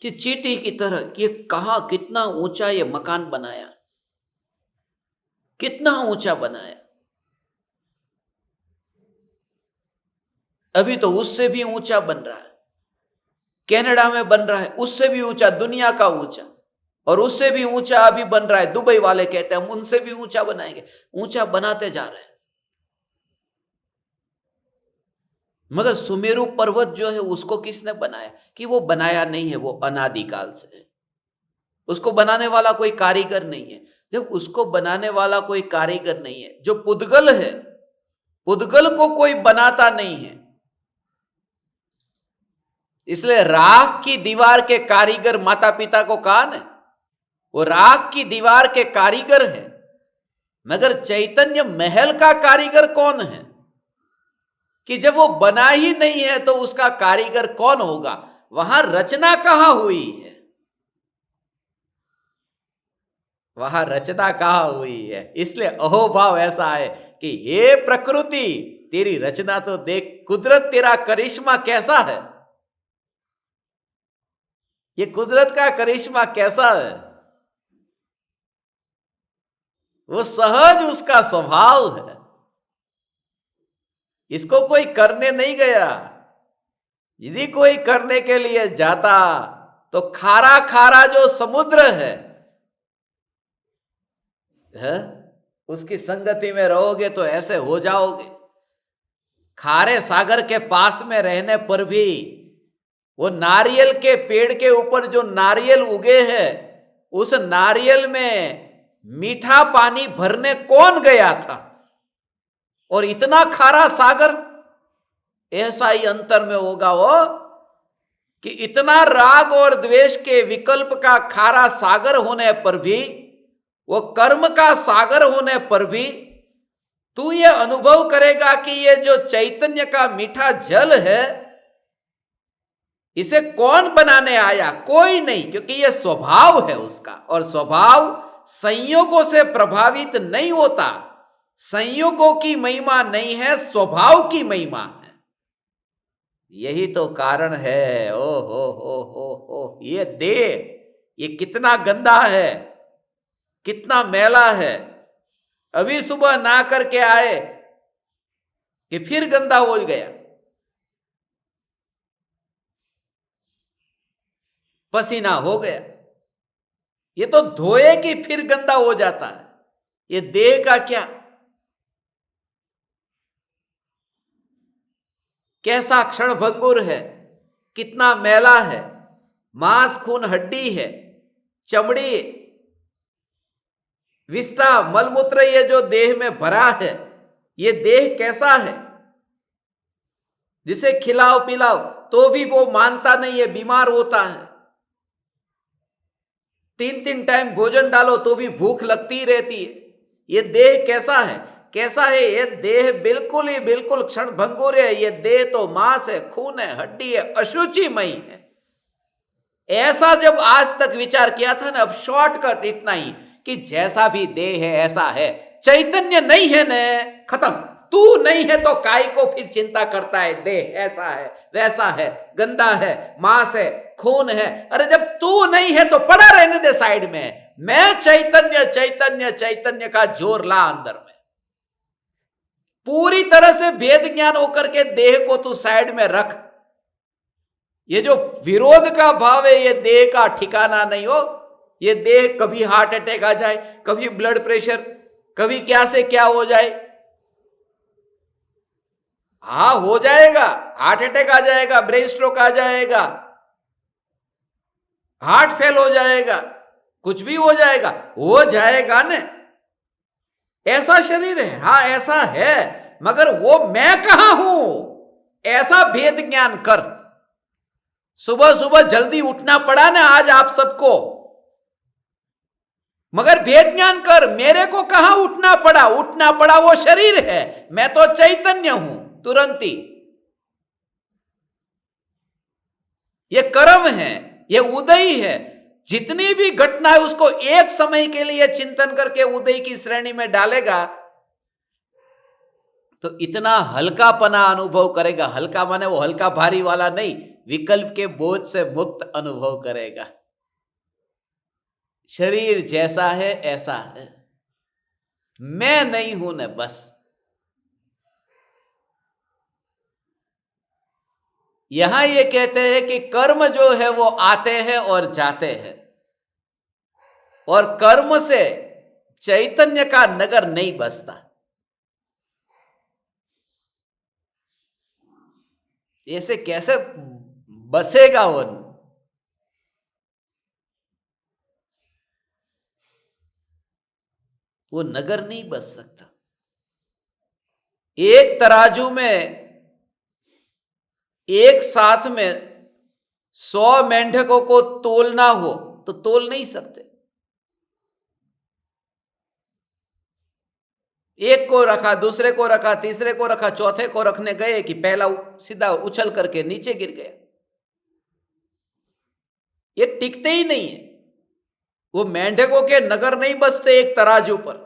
Speaker 1: कि चींटी की तरह कि कहां कितना ऊंचा ये मकान बनाया, कितना ऊंचा बनाया। अभी तो उससे भी ऊंचा बन रहा है, कनाडा में बन रहा है, उससे भी ऊंचा, दुनिया का ऊंचा, और उससे भी ऊंचा अभी बन रहा है। दुबई वाले कहते हैं हम उनसे भी ऊंचा बनाएंगे। ऊंचा बनाते जा रहे हैं। मगर सुमेरु पर्वत जो है उसको किसने बनाया? कि वो बनाया नहीं है, वो अनादिकाल से है। उसको बनाने वाला कोई कारीगर नहीं है। जब उसको बनाने वाला कोई कारीगर नहीं है, जो पुद्गल है, पुद्गल को कोई बनाता नहीं है। इसलिए राख की दीवार के कारीगर माता पिता को कहा न, वो राख की दीवार के कारीगर है। मगर चैतन्य महल का कारीगर कौन है कि जब वो बना ही नहीं है तो उसका कारीगर कौन होगा? वहां रचना कहां हुई है? वहां रचना कहां हुई है? इसलिए अहोभाव ऐसा है कि हे प्रकृति, तेरी रचना तो देख, कुदरत तेरा करिश्मा कैसा है। ये कुदरत का करिश्मा कैसा है? वो सहज उसका स्वभाव है, इसको कोई करने नहीं गया। यदि कोई करने के लिए जाता तो खारा खारा जो समुद्र है उसकी संगति में रहोगे तो ऐसे हो जाओगे। खारे सागर के पास में रहने पर भी वो नारियल के पेड़ के ऊपर जो नारियल उगे हैं, उस नारियल में मीठा पानी भरने कौन गया था? और इतना खारा सागर, ऐसा ही अंतर में होगा वो कि इतना राग और द्वेष के विकल्प का खारा सागर होने पर भी, वो कर्म का सागर होने पर भी तू ये अनुभव करेगा कि ये जो चैतन्य का मीठा जल है, इसे कौन बनाने आया? कोई नहीं, क्योंकि यह स्वभाव है उसका, और स्वभाव संयोगों से प्रभावित नहीं होता। संयोगों की महिमा नहीं है, स्वभाव की महिमा है। यही तो कारण है। ओ हो, ये देह ये कितना गंदा है, कितना मैला है। अभी सुबह नहा करके आए कि फिर गंदा हो गया, पसीना हो गया। ये तो धोए कि फिर गंदा हो जाता है। ये देह का क्या, कैसा क्षण भंगुर है, कितना मैला है। मांस खून हड्डी है, चमड़ी विष्ठा मलमूत्र ये जो देह में भरा है, ये देह कैसा है? जिसे खिलाओ पिलाओ तो भी वो मानता नहीं है, बीमार होता है। 3-3 टाइम भोजन डालो तो भी भूख लगती रहती है। ये देह कैसा है? कैसा है ये देह? बिल्कुल ही बिल्कुल क्षण भंगुर है। ये देह तो मांस है, खून है, हड्डी है, अशुचिमयी है। ऐसा जब आज तक विचार किया था ना, अब शॉर्टकट इतना ही कि जैसा भी देह है ऐसा है, चैतन्य नहीं है न, खत्म। तू नहीं है तो काय को फिर चिंता करता है? देह ऐसा है, वैसा है, गंदा है, मांस है, खून है। अरे जब तू नहीं है तो पड़ा रहने दे साइड में। मैं चैतन्य चैतन्य चैतन्य का जोर ला अंदर में। पूरी तरह से भेद ज्ञान होकर के देह को तू साइड में रख। ये जो विरोध का भाव है, ये देह का ठिकाना नहीं हो। ये देह कभी हार्ट अटैक आ जाए, कभी ब्लड प्रेशर, कभी क्या से क्या हो जाए। हाँ हो जाएगा, हार्ट अटैक आ जाएगा, ब्रेन स्ट्रोक आ जाएगा, हार्ट फेल हो जाएगा, कुछ भी हो जाएगा न। ऐसा शरीर है, हाँ ऐसा है, मगर वो मैं कहां हूं, ऐसा भेद ज्ञान कर। सुबह सुबह जल्दी उठना पड़ा ना आज आप सबको, मगर भेद ज्ञान कर। मेरे को कहां उठना पड़ा? उठना पड़ा वो शरीर है, मैं तो चैतन्य हूं तुरंत ही। ये कर्म है, ये उदय है। जितनी भी घटना है उसको एक समय के लिए चिंतन करके उदय की श्रेणी में डालेगा तो इतना हल्कापना अनुभव करेगा। हल्का माने वो हल्का भारी वाला नहीं, विकल्प के बोझ से मुक्त अनुभव करेगा। शरीर जैसा है ऐसा है, मैं नहीं हूं न, बस। यहां ये कहते हैं कि कर्म जो है वो आते हैं और जाते हैं, और कर्म से चैतन्य का नगर नहीं बसता। ऐसे कैसे बसेगा वो नगर नहीं बस सकता। एक तराजू में एक साथ में 100 मेंढकों को तोलना हो तो तोल नहीं सकते। एक को रखा, दूसरे को रखा, तीसरे को रखा, चौथे को रखने गए कि पहला सीधा उछल करके नीचे गिर गया। ये टिकते ही नहीं है। वो मेंढकों के नगर नहीं बसते एक तराजू पर,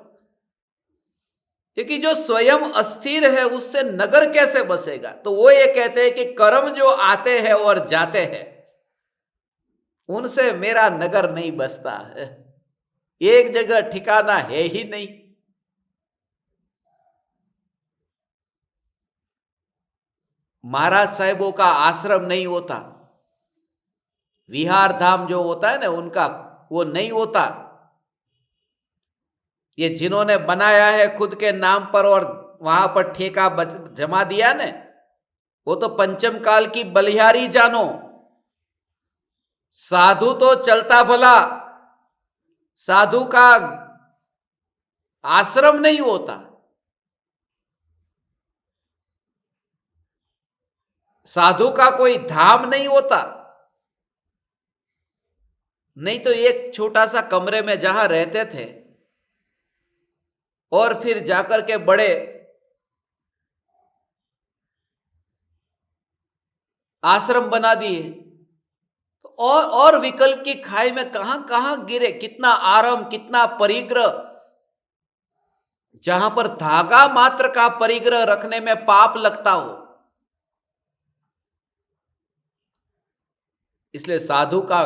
Speaker 1: क्योंकि जो स्वयं अस्थिर है उससे नगर कैसे बसेगा। तो वो ये कहते हैं कि कर्म जो आते हैं और जाते हैं उनसे मेरा नगर नहीं बसता है, एक जगह ठिकाना है ही नहीं। महाराज साहेबों का आश्रम नहीं होता, विहार धाम जो होता है ना उनका, वो नहीं होता। ये जिन्होंने बनाया है खुद के नाम पर और वहां पर ठेका जमा दिया ने, वो तो पंचम काल की बलिहारी जानो। साधु तो चलता भला, साधु का आश्रम नहीं होता, साधु का कोई धाम नहीं होता। नहीं तो एक छोटा सा कमरे में जहां रहते थे और फिर जाकर के बड़े आश्रम बना दिए, तो और विकल्प की खाई में कहां कहां गिरे, कितना आराम, कितना परिग्रह। जहां पर धागा मात्र का परिग्रह रखने में पाप लगता हो। इसलिए साधु का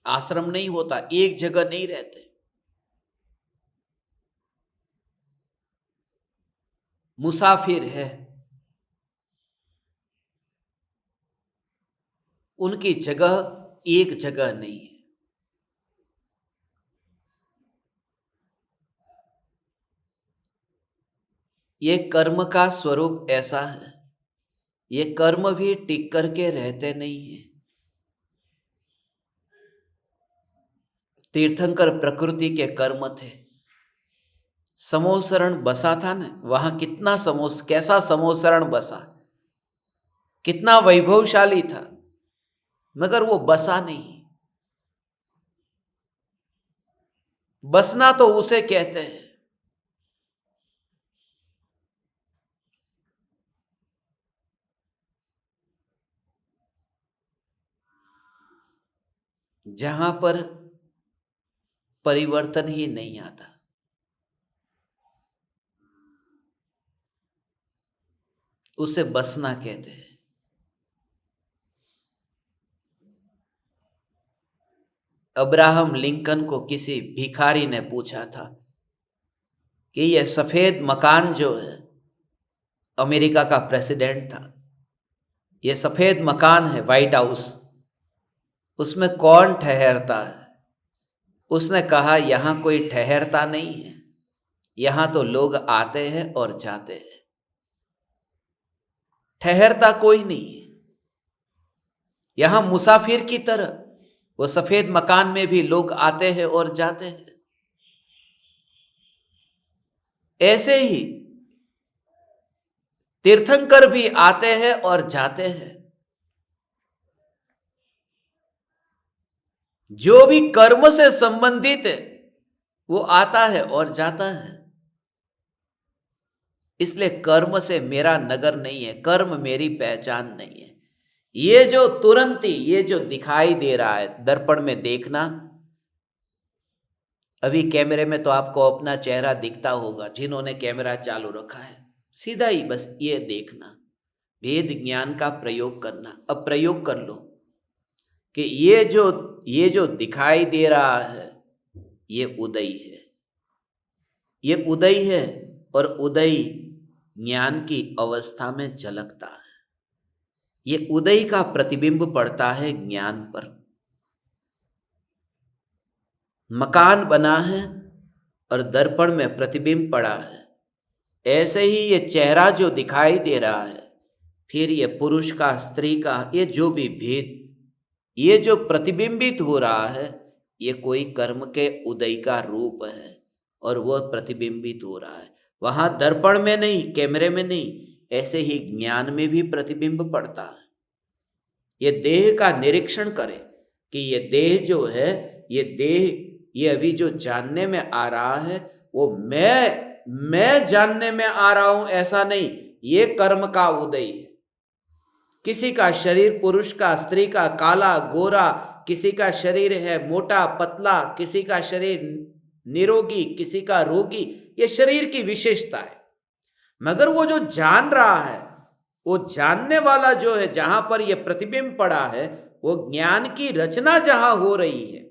Speaker 1: आश्रम नहीं होता, एक जगह नहीं रहते। मुसाफिर है, उनकी जगह एक जगह नहीं है। ये कर्म का स्वरूप ऐसा है, ये कर्म भी टिक करके रहते नहीं है। तीर्थंकर प्रकृति के कर्म थे। समोसरण बसा था ना, वहां कितना कैसा समोसरण बसा, कितना वैभवशाली था, मगर वो बसा नहीं। बसना तो उसे कहते हैं जहां पर परिवर्तन ही नहीं आता। उसे बसना कहते हैं। अब्राहम लिंकन को किसी भिखारी ने पूछा था कि यह सफेद मकान जो है, अमेरिका का प्रेसिडेंट था, यह सफेद मकान है व्हाइट हाउस, उसमें कौन ठहरता है? उसने कहा यहां कोई ठहरता नहीं है, यहां तो लोग आते हैं और जाते हैं, ठहरता कोई नहीं है। यहां मुसाफिर की तरह वो सफेद मकान में भी लोग आते हैं और जाते हैं। ऐसे ही तीर्थंकर भी आते हैं और जाते हैं। जो भी कर्म से संबंधित है वो आता है और जाता है। इसलिए कर्म से मेरा नगर नहीं है, कर्म मेरी पहचान नहीं है। ये जो तुरंत ही ये जो दिखाई दे रहा है दर्पण में देखना, अभी कैमरे में तो आपको अपना चेहरा दिखता होगा, जिन्होंने कैमरा चालू रखा है सीधा ही बस ये देखना, भेद ज्ञान का प्रयोग करना। अब प्रयोग कर लो कि ये जो दिखाई दे रहा है ये उदय है, ये उदय है, और उदय ज्ञान की अवस्था में झलकता है। ये उदय का प्रतिबिंब पड़ता है ज्ञान पर। मकान बना है और दर्पण में प्रतिबिंब पड़ा है, ऐसे ही ये चेहरा जो दिखाई दे रहा है, फिर ये पुरुष का, स्त्री का, ये जो भी भेद, ये जो प्रतिबिंबित हो रहा है, ये कोई कर्म के उदय का रूप है और वह प्रतिबिंबित हो रहा है। वहां दर्पण में नहीं, कैमरे में नहीं, ऐसे ही ज्ञान में भी प्रतिबिंब पड़ता है। ये देह का निरीक्षण करें कि ये देह जो है, ये देह, ये अभी जो जानने में आ रहा है वो मैं जानने में आ रहा हूं ऐसा नहीं, ये कर्म का उदय है। किसी का शरीर पुरुष का स्त्री का काला गोरा, किसी का शरीर है मोटा पतला, किसी का शरीर निरोगी किसी का रोगी, ये शरीर की विशेषता है। मगर वो जो जान रहा है, वो जानने वाला जो है, जहां पर ये प्रतिबिंब पड़ा है, वो ज्ञान की रचना जहां हो रही है,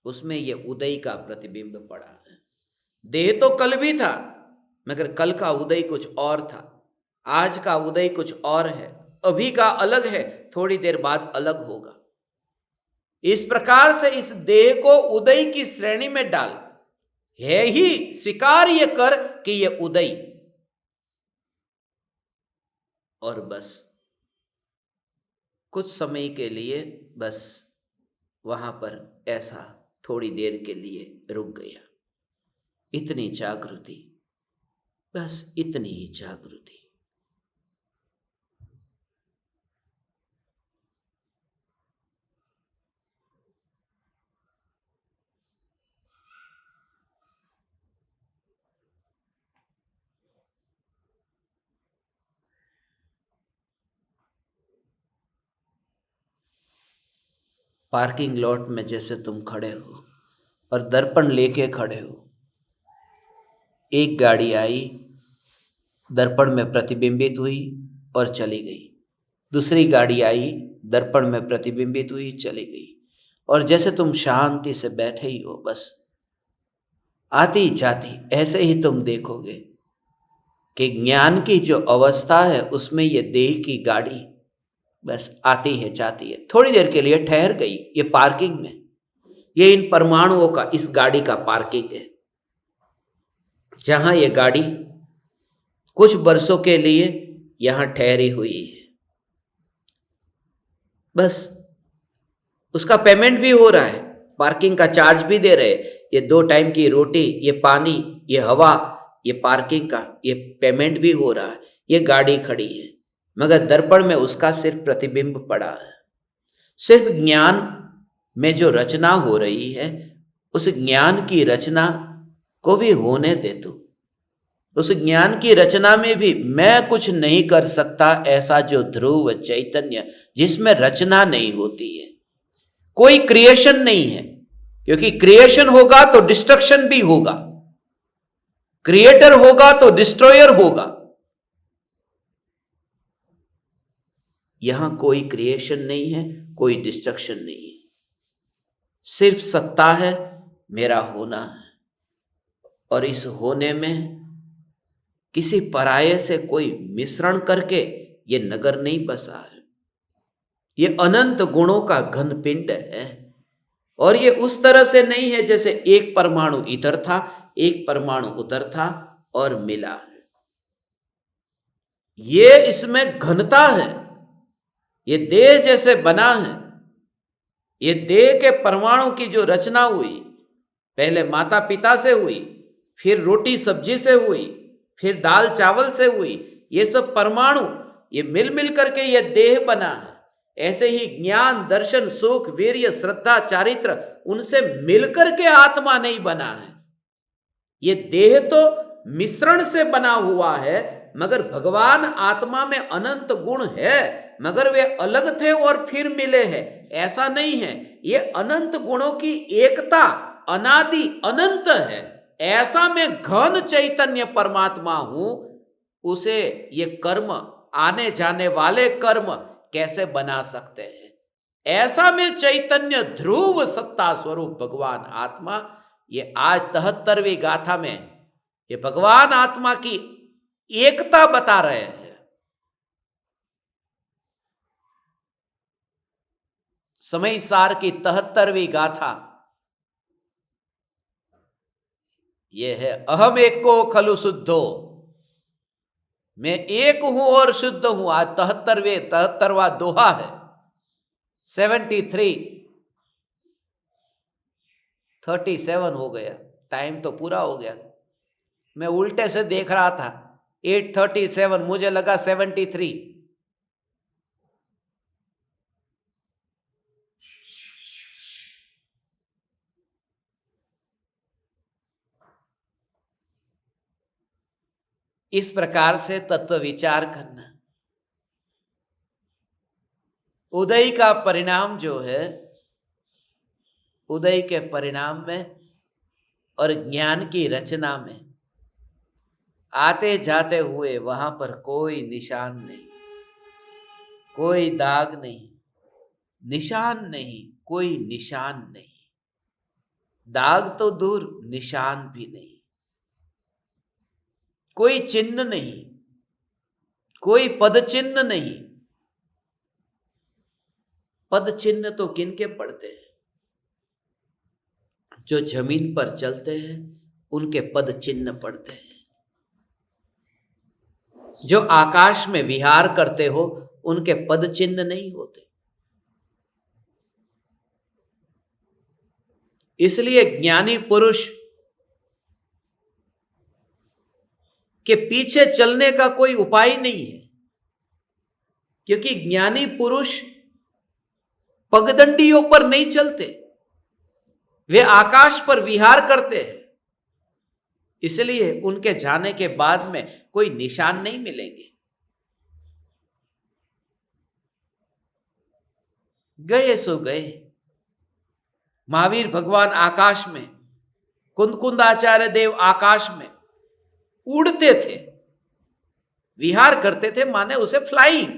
Speaker 1: उसमें ये उदय का प्रतिबिंब पड़ा है। देह तो कल भी था, मगर कल का उदय कुछ और था, आज का उदय कुछ और है, अभी का अलग है, थोड़ी देर बाद अलग होगा। इस प्रकार से इस देह को उदय की श्रेणी में डाल, है ही स्वीकार्य कर कि यह उदय, और बस कुछ समय के लिए बस वहां पर ऐसा थोड़ी देर के लिए रुक गया। इतनी जागृति, बस इतनी ही जागृति। पार्किंग लॉट में जैसे तुम खड़े हो और दर्पण लेके खड़े हो, एक गाड़ी आई, दर्पण में प्रतिबिंबित हुई और चली गई, दूसरी गाड़ी आई, दर्पण में प्रतिबिंबित हुई, चली गई, और जैसे तुम शांति से बैठे ही हो, बस आती जाती ऐसे ही तुम देखोगे कि ज्ञान की जो अवस्था है उसमें ये देह की गाड़ी बस आती है जाती है, थोड़ी देर के लिए ठहर गई। ये पार्किंग में, ये इन परमाणुओं का, इस गाड़ी का पार्किंग है, जहां ये गाड़ी कुछ वर्षों के लिए यहां ठहरी हुई है। बस उसका पेमेंट भी हो रहा है, पार्किंग का चार्ज भी दे रहे, ये 2 टाइम की रोटी, ये पानी, ये हवा, ये पार्किंग का ये पेमेंट भी हो रहा है, ये गाड़ी खड़ी है, मगर दर्पण में उसका सिर्फ प्रतिबिंब पड़ा है। सिर्फ ज्ञान में जो रचना हो रही है, उस ज्ञान की रचना को भी होने दे तू। उस ज्ञान की रचना में भी मैं कुछ नहीं कर सकता, ऐसा जो ध्रुव चैतन्य जिसमें रचना नहीं होती है, कोई क्रिएशन नहीं है, क्योंकि क्रिएशन होगा तो डिस्ट्रक्शन भी होगा, क्रिएटर होगा तो डिस्ट्रॉयर होगा। यहां कोई क्रिएशन नहीं है, कोई डिस्ट्रक्शन नहीं है, सिर्फ सत्ता है, मेरा होना है, और इस होने में किसी पराये से कोई मिश्रण करके ये नगर नहीं बसा है। ये अनंत गुणों का घन पिंड है, और ये उस तरह से नहीं है जैसे एक परमाणु इधर था, एक परमाणु उधर था और मिला है। ये इसमें घनता है। ये देह जैसे बना है, ये देह के परमाणु की जो रचना हुई, पहले माता पिता से हुई, फिर रोटी सब्जी से हुई, फिर दाल चावल से हुई, ये सब परमाणु ये मिल मिल करके ये देह बना है। ऐसे ही ज्ञान दर्शन सुख वीर्य श्रद्धा चारित्र, उनसे मिलकर के आत्मा नहीं बना है। ये देह तो मिश्रण से बना हुआ है, मगर भगवान आत्मा में अनंत गुण है, मगर वे अलग थे और फिर मिले हैं, ऐसा नहीं है। ये अनंत गुणों की एकता अनादि अनंत है। ऐसा मैं घन चैतन्य परमात्मा हूं, उसे ये कर्म, आने जाने वाले कर्म कैसे बना सकते हैं? ऐसा में चैतन्य ध्रुव सत्ता स्वरूप भगवान आत्मा, ये आज 73वीं गाथा में ये भगवान आत्मा की एकता बता रहे हैं। समय सार की 73वीं गाथा ये है, अहम एको खलु शुद्धो, मैं एक हूं और शुद्ध हूं। आज 73वां दोहा है, 37 हो गया, टाइम तो पूरा हो गया। मैं उल्टे से देख रहा था, 8:37, मुझे लगा 73। इस प्रकार से तत्व विचार करना। उदय का परिणाम जो है, उदय के परिणाम में और ज्ञान की रचना में आते जाते हुए वहां पर कोई निशान नहीं, कोई दाग नहीं, निशान नहीं, कोई निशान नहीं। दाग तो दूर, निशान भी नहीं, कोई चिन्ह नहीं, कोई पद चिन्ह नहीं। पद चिन्ह तो किनके पड़ते हैं? जो जमीन पर चलते हैं उनके पद चिन्ह पड़ते हैं। जो आकाश में विहार करते हो उनके पद चिन्ह नहीं होते। इसलिए ज्ञानी पुरुष के पीछे चलने का कोई उपाय नहीं है, क्योंकि ज्ञानी पुरुष पगडंडियों पर नहीं चलते, वे आकाश पर विहार करते हैं। इसलिए उनके जाने के बाद में कोई निशान नहीं मिलेंगे। गए सो गए। महावीर भगवान आकाश में, कुंद आचार्य देव आकाश में उड़ते थे, विहार करते थे, माने उसे फ्लाइंग,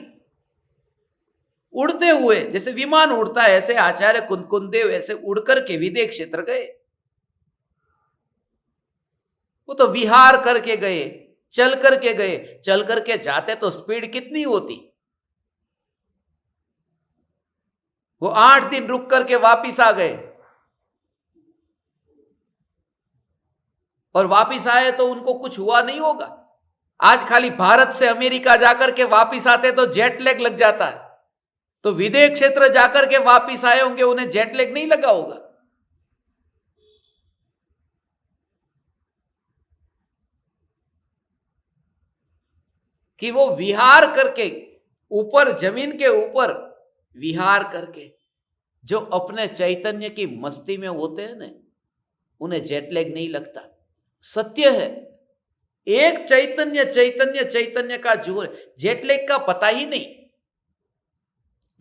Speaker 1: उड़ते हुए, जैसे विमान उड़ता है ऐसे आचार्य कुंद देव ऐसे उड़कर के विदेह क्षेत्र गए। वो तो विहार करके गए, चल करके गए। चल करके जाते तो स्पीड कितनी होती? वो 8 दिन रुक करके वापिस आ गए, और वापिस आए तो उनको कुछ हुआ नहीं होगा। आज खाली भारत से अमेरिका जाकर के वापिस आते तो जेट लैग लग जाता है, तो विदेह क्षेत्र जाकर के वापिस आए होंगे, उन्हें जेट लैग नहीं लगा होगा। कि वो विहार करके ऊपर, जमीन के ऊपर विहार करके, जो अपने चैतन्य की मस्ती में होते हैं ना, उन्हें जेट लैग नहीं लगता। सत्य है, एक चैतन्य चैतन्य चैतन्य का जोर, जेट लैग का पता ही नहीं।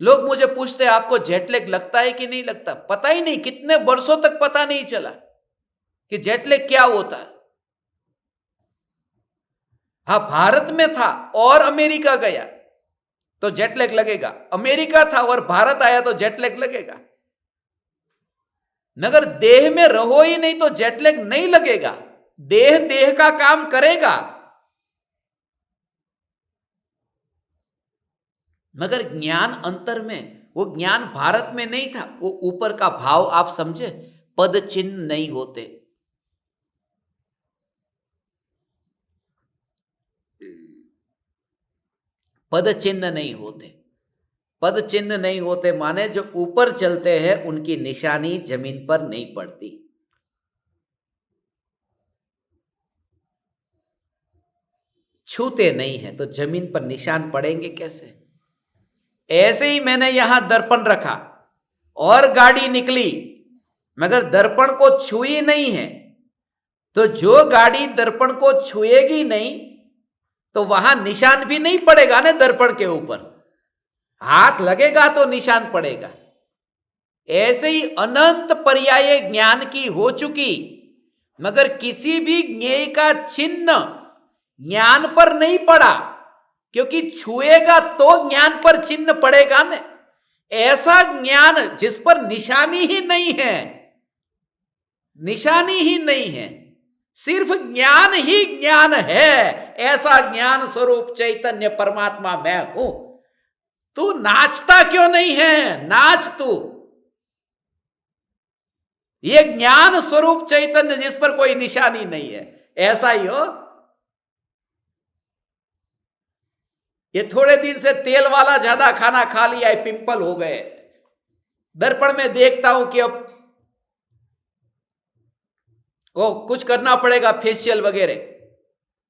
Speaker 1: लोग मुझे पूछते हैं आपको जेट लैग लगता है कि नहीं लगता? पता ही नहीं, कितने वर्षों तक पता नहीं चला कि जेट लैग क्या होता है। हाँ, भारत में था और अमेरिका गया तो जेट लैग लगेगा, अमेरिका था और भारत आया तो जेट लैग लगेगा। मगर देह में रहो ही नहीं तो जेट लैग नहीं लगेगा। देह देह का काम करेगा, मगर ज्ञान अंतर में, वो ज्ञान भारत में नहीं था, वो ऊपर का भाव आप समझे, पद चिन्ह नहीं होते। पद चिन्ह नहीं होते। पद चिन्ह नहीं होते माने जो ऊपर चलते हैं उनकी निशानी जमीन पर नहीं पड़ती। छूते नहीं है तो जमीन पर निशान पड़ेंगे कैसे? ऐसे ही मैंने यहां दर्पण रखा और गाड़ी निकली, मगर दर्पण को छुई नहीं है, तो जो गाड़ी दर्पण को छुएगी नहीं तो वहां निशान भी नहीं पड़ेगा ना दर्पण के ऊपर। हाथ लगेगा तो निशान पड़ेगा। ऐसे ही अनंत पर्याय ज्ञान की हो चुकी, मगर किसी भी ज्ञेय का चिन्ह ज्ञान पर नहीं पड़ा, क्योंकि छुएगा तो ज्ञान पर चिन्ह पड़ेगा ना। ऐसा ज्ञान जिस पर निशानी ही नहीं है, निशानी ही नहीं है, सिर्फ ज्ञान ही ज्ञान है, ऐसा ज्ञान स्वरूप चैतन्य परमात्मा मैं हूं। तू नाचता क्यों नहीं है? नाच तू। ये ज्ञान स्वरूप चैतन्य जिस पर कोई निशानी नहीं है, ऐसा ही हो। ये थोड़े दिन से तेल वाला ज्यादा खाना खा लिया है, पिंपल हो गए। दर्पण में देखता हूं कि अब वो कुछ करना पड़ेगा, फेशियल वगैरह,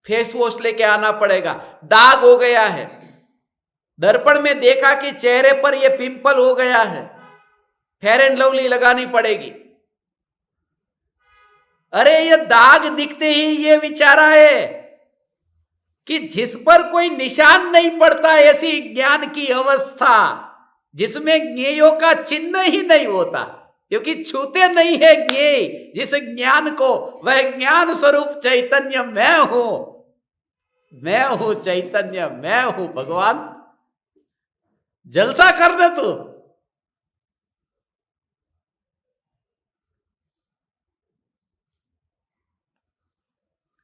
Speaker 1: फेस वॉश लेके आना पड़ेगा, दाग हो गया है। दर्पण में देखा कि चेहरे पर ये पिंपल हो गया है, फेयर एंड लवली लगानी पड़ेगी। अरे ये दाग दिखते ही ये विचारा है
Speaker 2: कि जिस पर कोई निशान नहीं पड़ता, ऐसी ज्ञान की अवस्था जिसमें ज्ञेयों का चिन्ह ही नहीं होता, क्योंकि छूते नहीं है ज्ञेय जिस ज्ञान को, वह ज्ञान स्वरूप चैतन्य मैं हूं चैतन्य, मैं हूं भगवान। जलसा कर दे तू।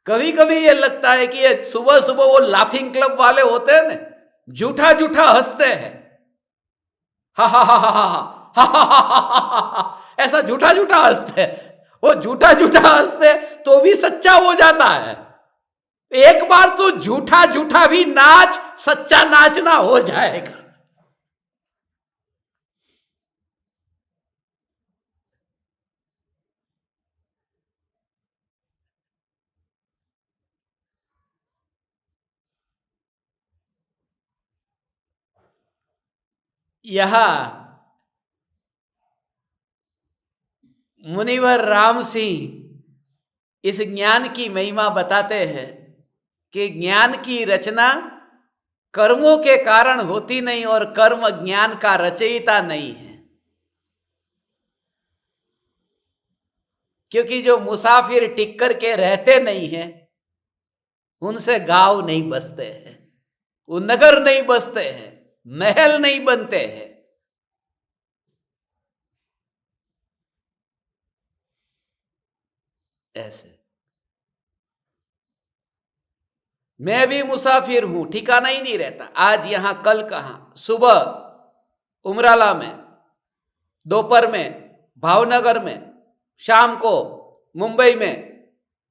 Speaker 2: कभी कभी ये लगता है कि ये सुबह सुबह वो लाफिंग क्लब वाले होते हैं ना, झूठा झूठा हंसते हैं, हा हा हा हा हा हा, ऐसा झूठा झूठा हंसते हैं। वो झूठा झूठा हंसते तो भी सच्चा हो जाता है। एक बार तो झूठा झूठा भी नाच, सच्चा नाचना हो जाएगा। यह मुनिवर राम सिंह इस ज्ञान की महिमा बताते हैं कि ज्ञान की रचना कर्मों के कारण होती नहीं और कर्म ज्ञान का रचयिता नहीं है। क्योंकि जो मुसाफिर टिक कर के रहते नहीं हैं, उनसे गांव नहीं बसते हैं, वो नगर नहीं बसते हैं, महल नहीं बनते हैं। ऐसे मैं भी मुसाफिर हूं, ठिकाना ही नहीं रहता। आज यहां, कल कहां, सुबह उमराला में, दोपहर में भावनगर में, शाम को मुंबई में,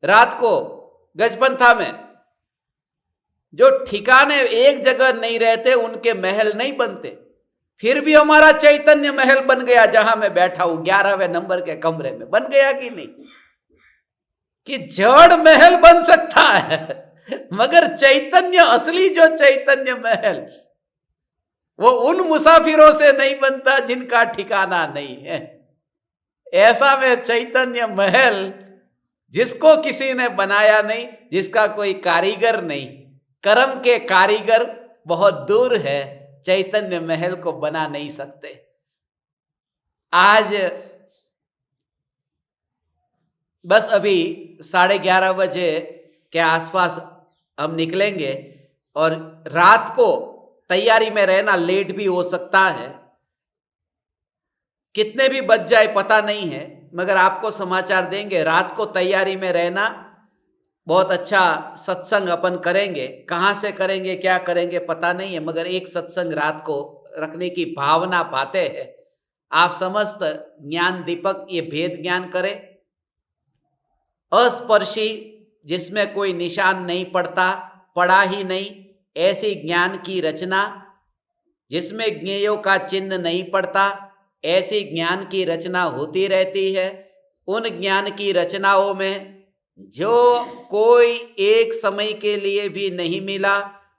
Speaker 2: रात को गजपंथा में। जो ठिकाने एक जगह नहीं रहते उनके महल नहीं बनते। फिर भी हमारा चैतन्य महल बन गया, जहां मैं बैठा हूं 11वें नंबर के कमरे में। बन गया कि नहीं? कि जड़ महल बन सकता है, मगर चैतन्य, असली जो चैतन्य महल, वो उन मुसाफिरों से नहीं बनता जिनका ठिकाना नहीं है। ऐसा में चैतन्य महल जिसको किसी ने बनाया नहीं, जिसका कोई कारीगर नहीं, कर्म के कारीगर बहुत दूर है, चैतन्य महल को बना नहीं सकते। आज बस अभी 11:30 बजे के आसपास हम निकलेंगे और रात को तैयारी में रहना, लेट भी हो सकता है, कितने भी बज जाए पता नहीं है, मगर आपको समाचार देंगे। रात को तैयारी में रहना, बहुत अच्छा सत्संग अपन करेंगे। कहाँ से करेंगे, क्या करेंगे पता नहीं है, मगर एक सत्संग रात को रखने की भावना पाते हैं। आप समस्त ज्ञान दीपक ये भेद ज्ञान करें, अस्पर्शी, जिसमें कोई निशान नहीं पड़ता, पड़ा ही नहीं, ऐसी ज्ञान की रचना जिसमें ज्ञेयों का चिन्ह नहीं पड़ता, ऐसी ज्ञान की रचना होती रहती है। उन ज्ञान की रचनाओं में जो कोई एक समय के लिए भी नहीं मिला,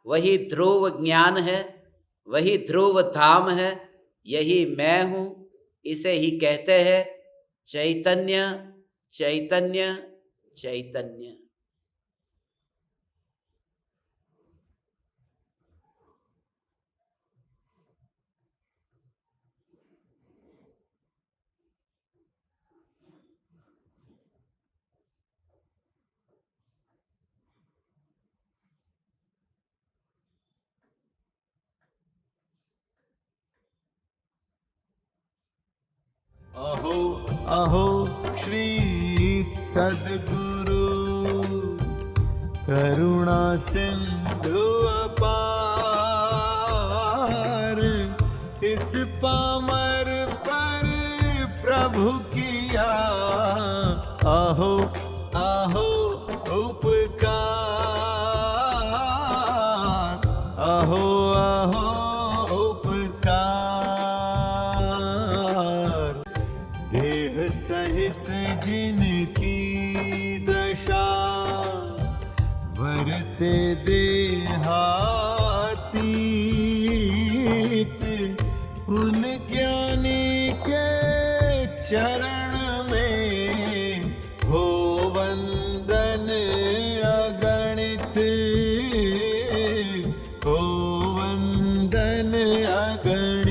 Speaker 2: वही ध्रुव ज्ञान है, वही ध्रुव धाम है, यही मैं हूं। इसे ही कहते हैं चैतन्य चैतन्य चैतन्य।
Speaker 3: अहो अहो श्री सद्गुरु करुणा सिंधु अपार, इस पामर पर प्रभु किया अहो अहो उपकार, अहो अहो उपकार। देह सहित जिनकी दशा, वरते देहातीत, उन ज्ञानी के चरण में हो वंदन अगणित। अगण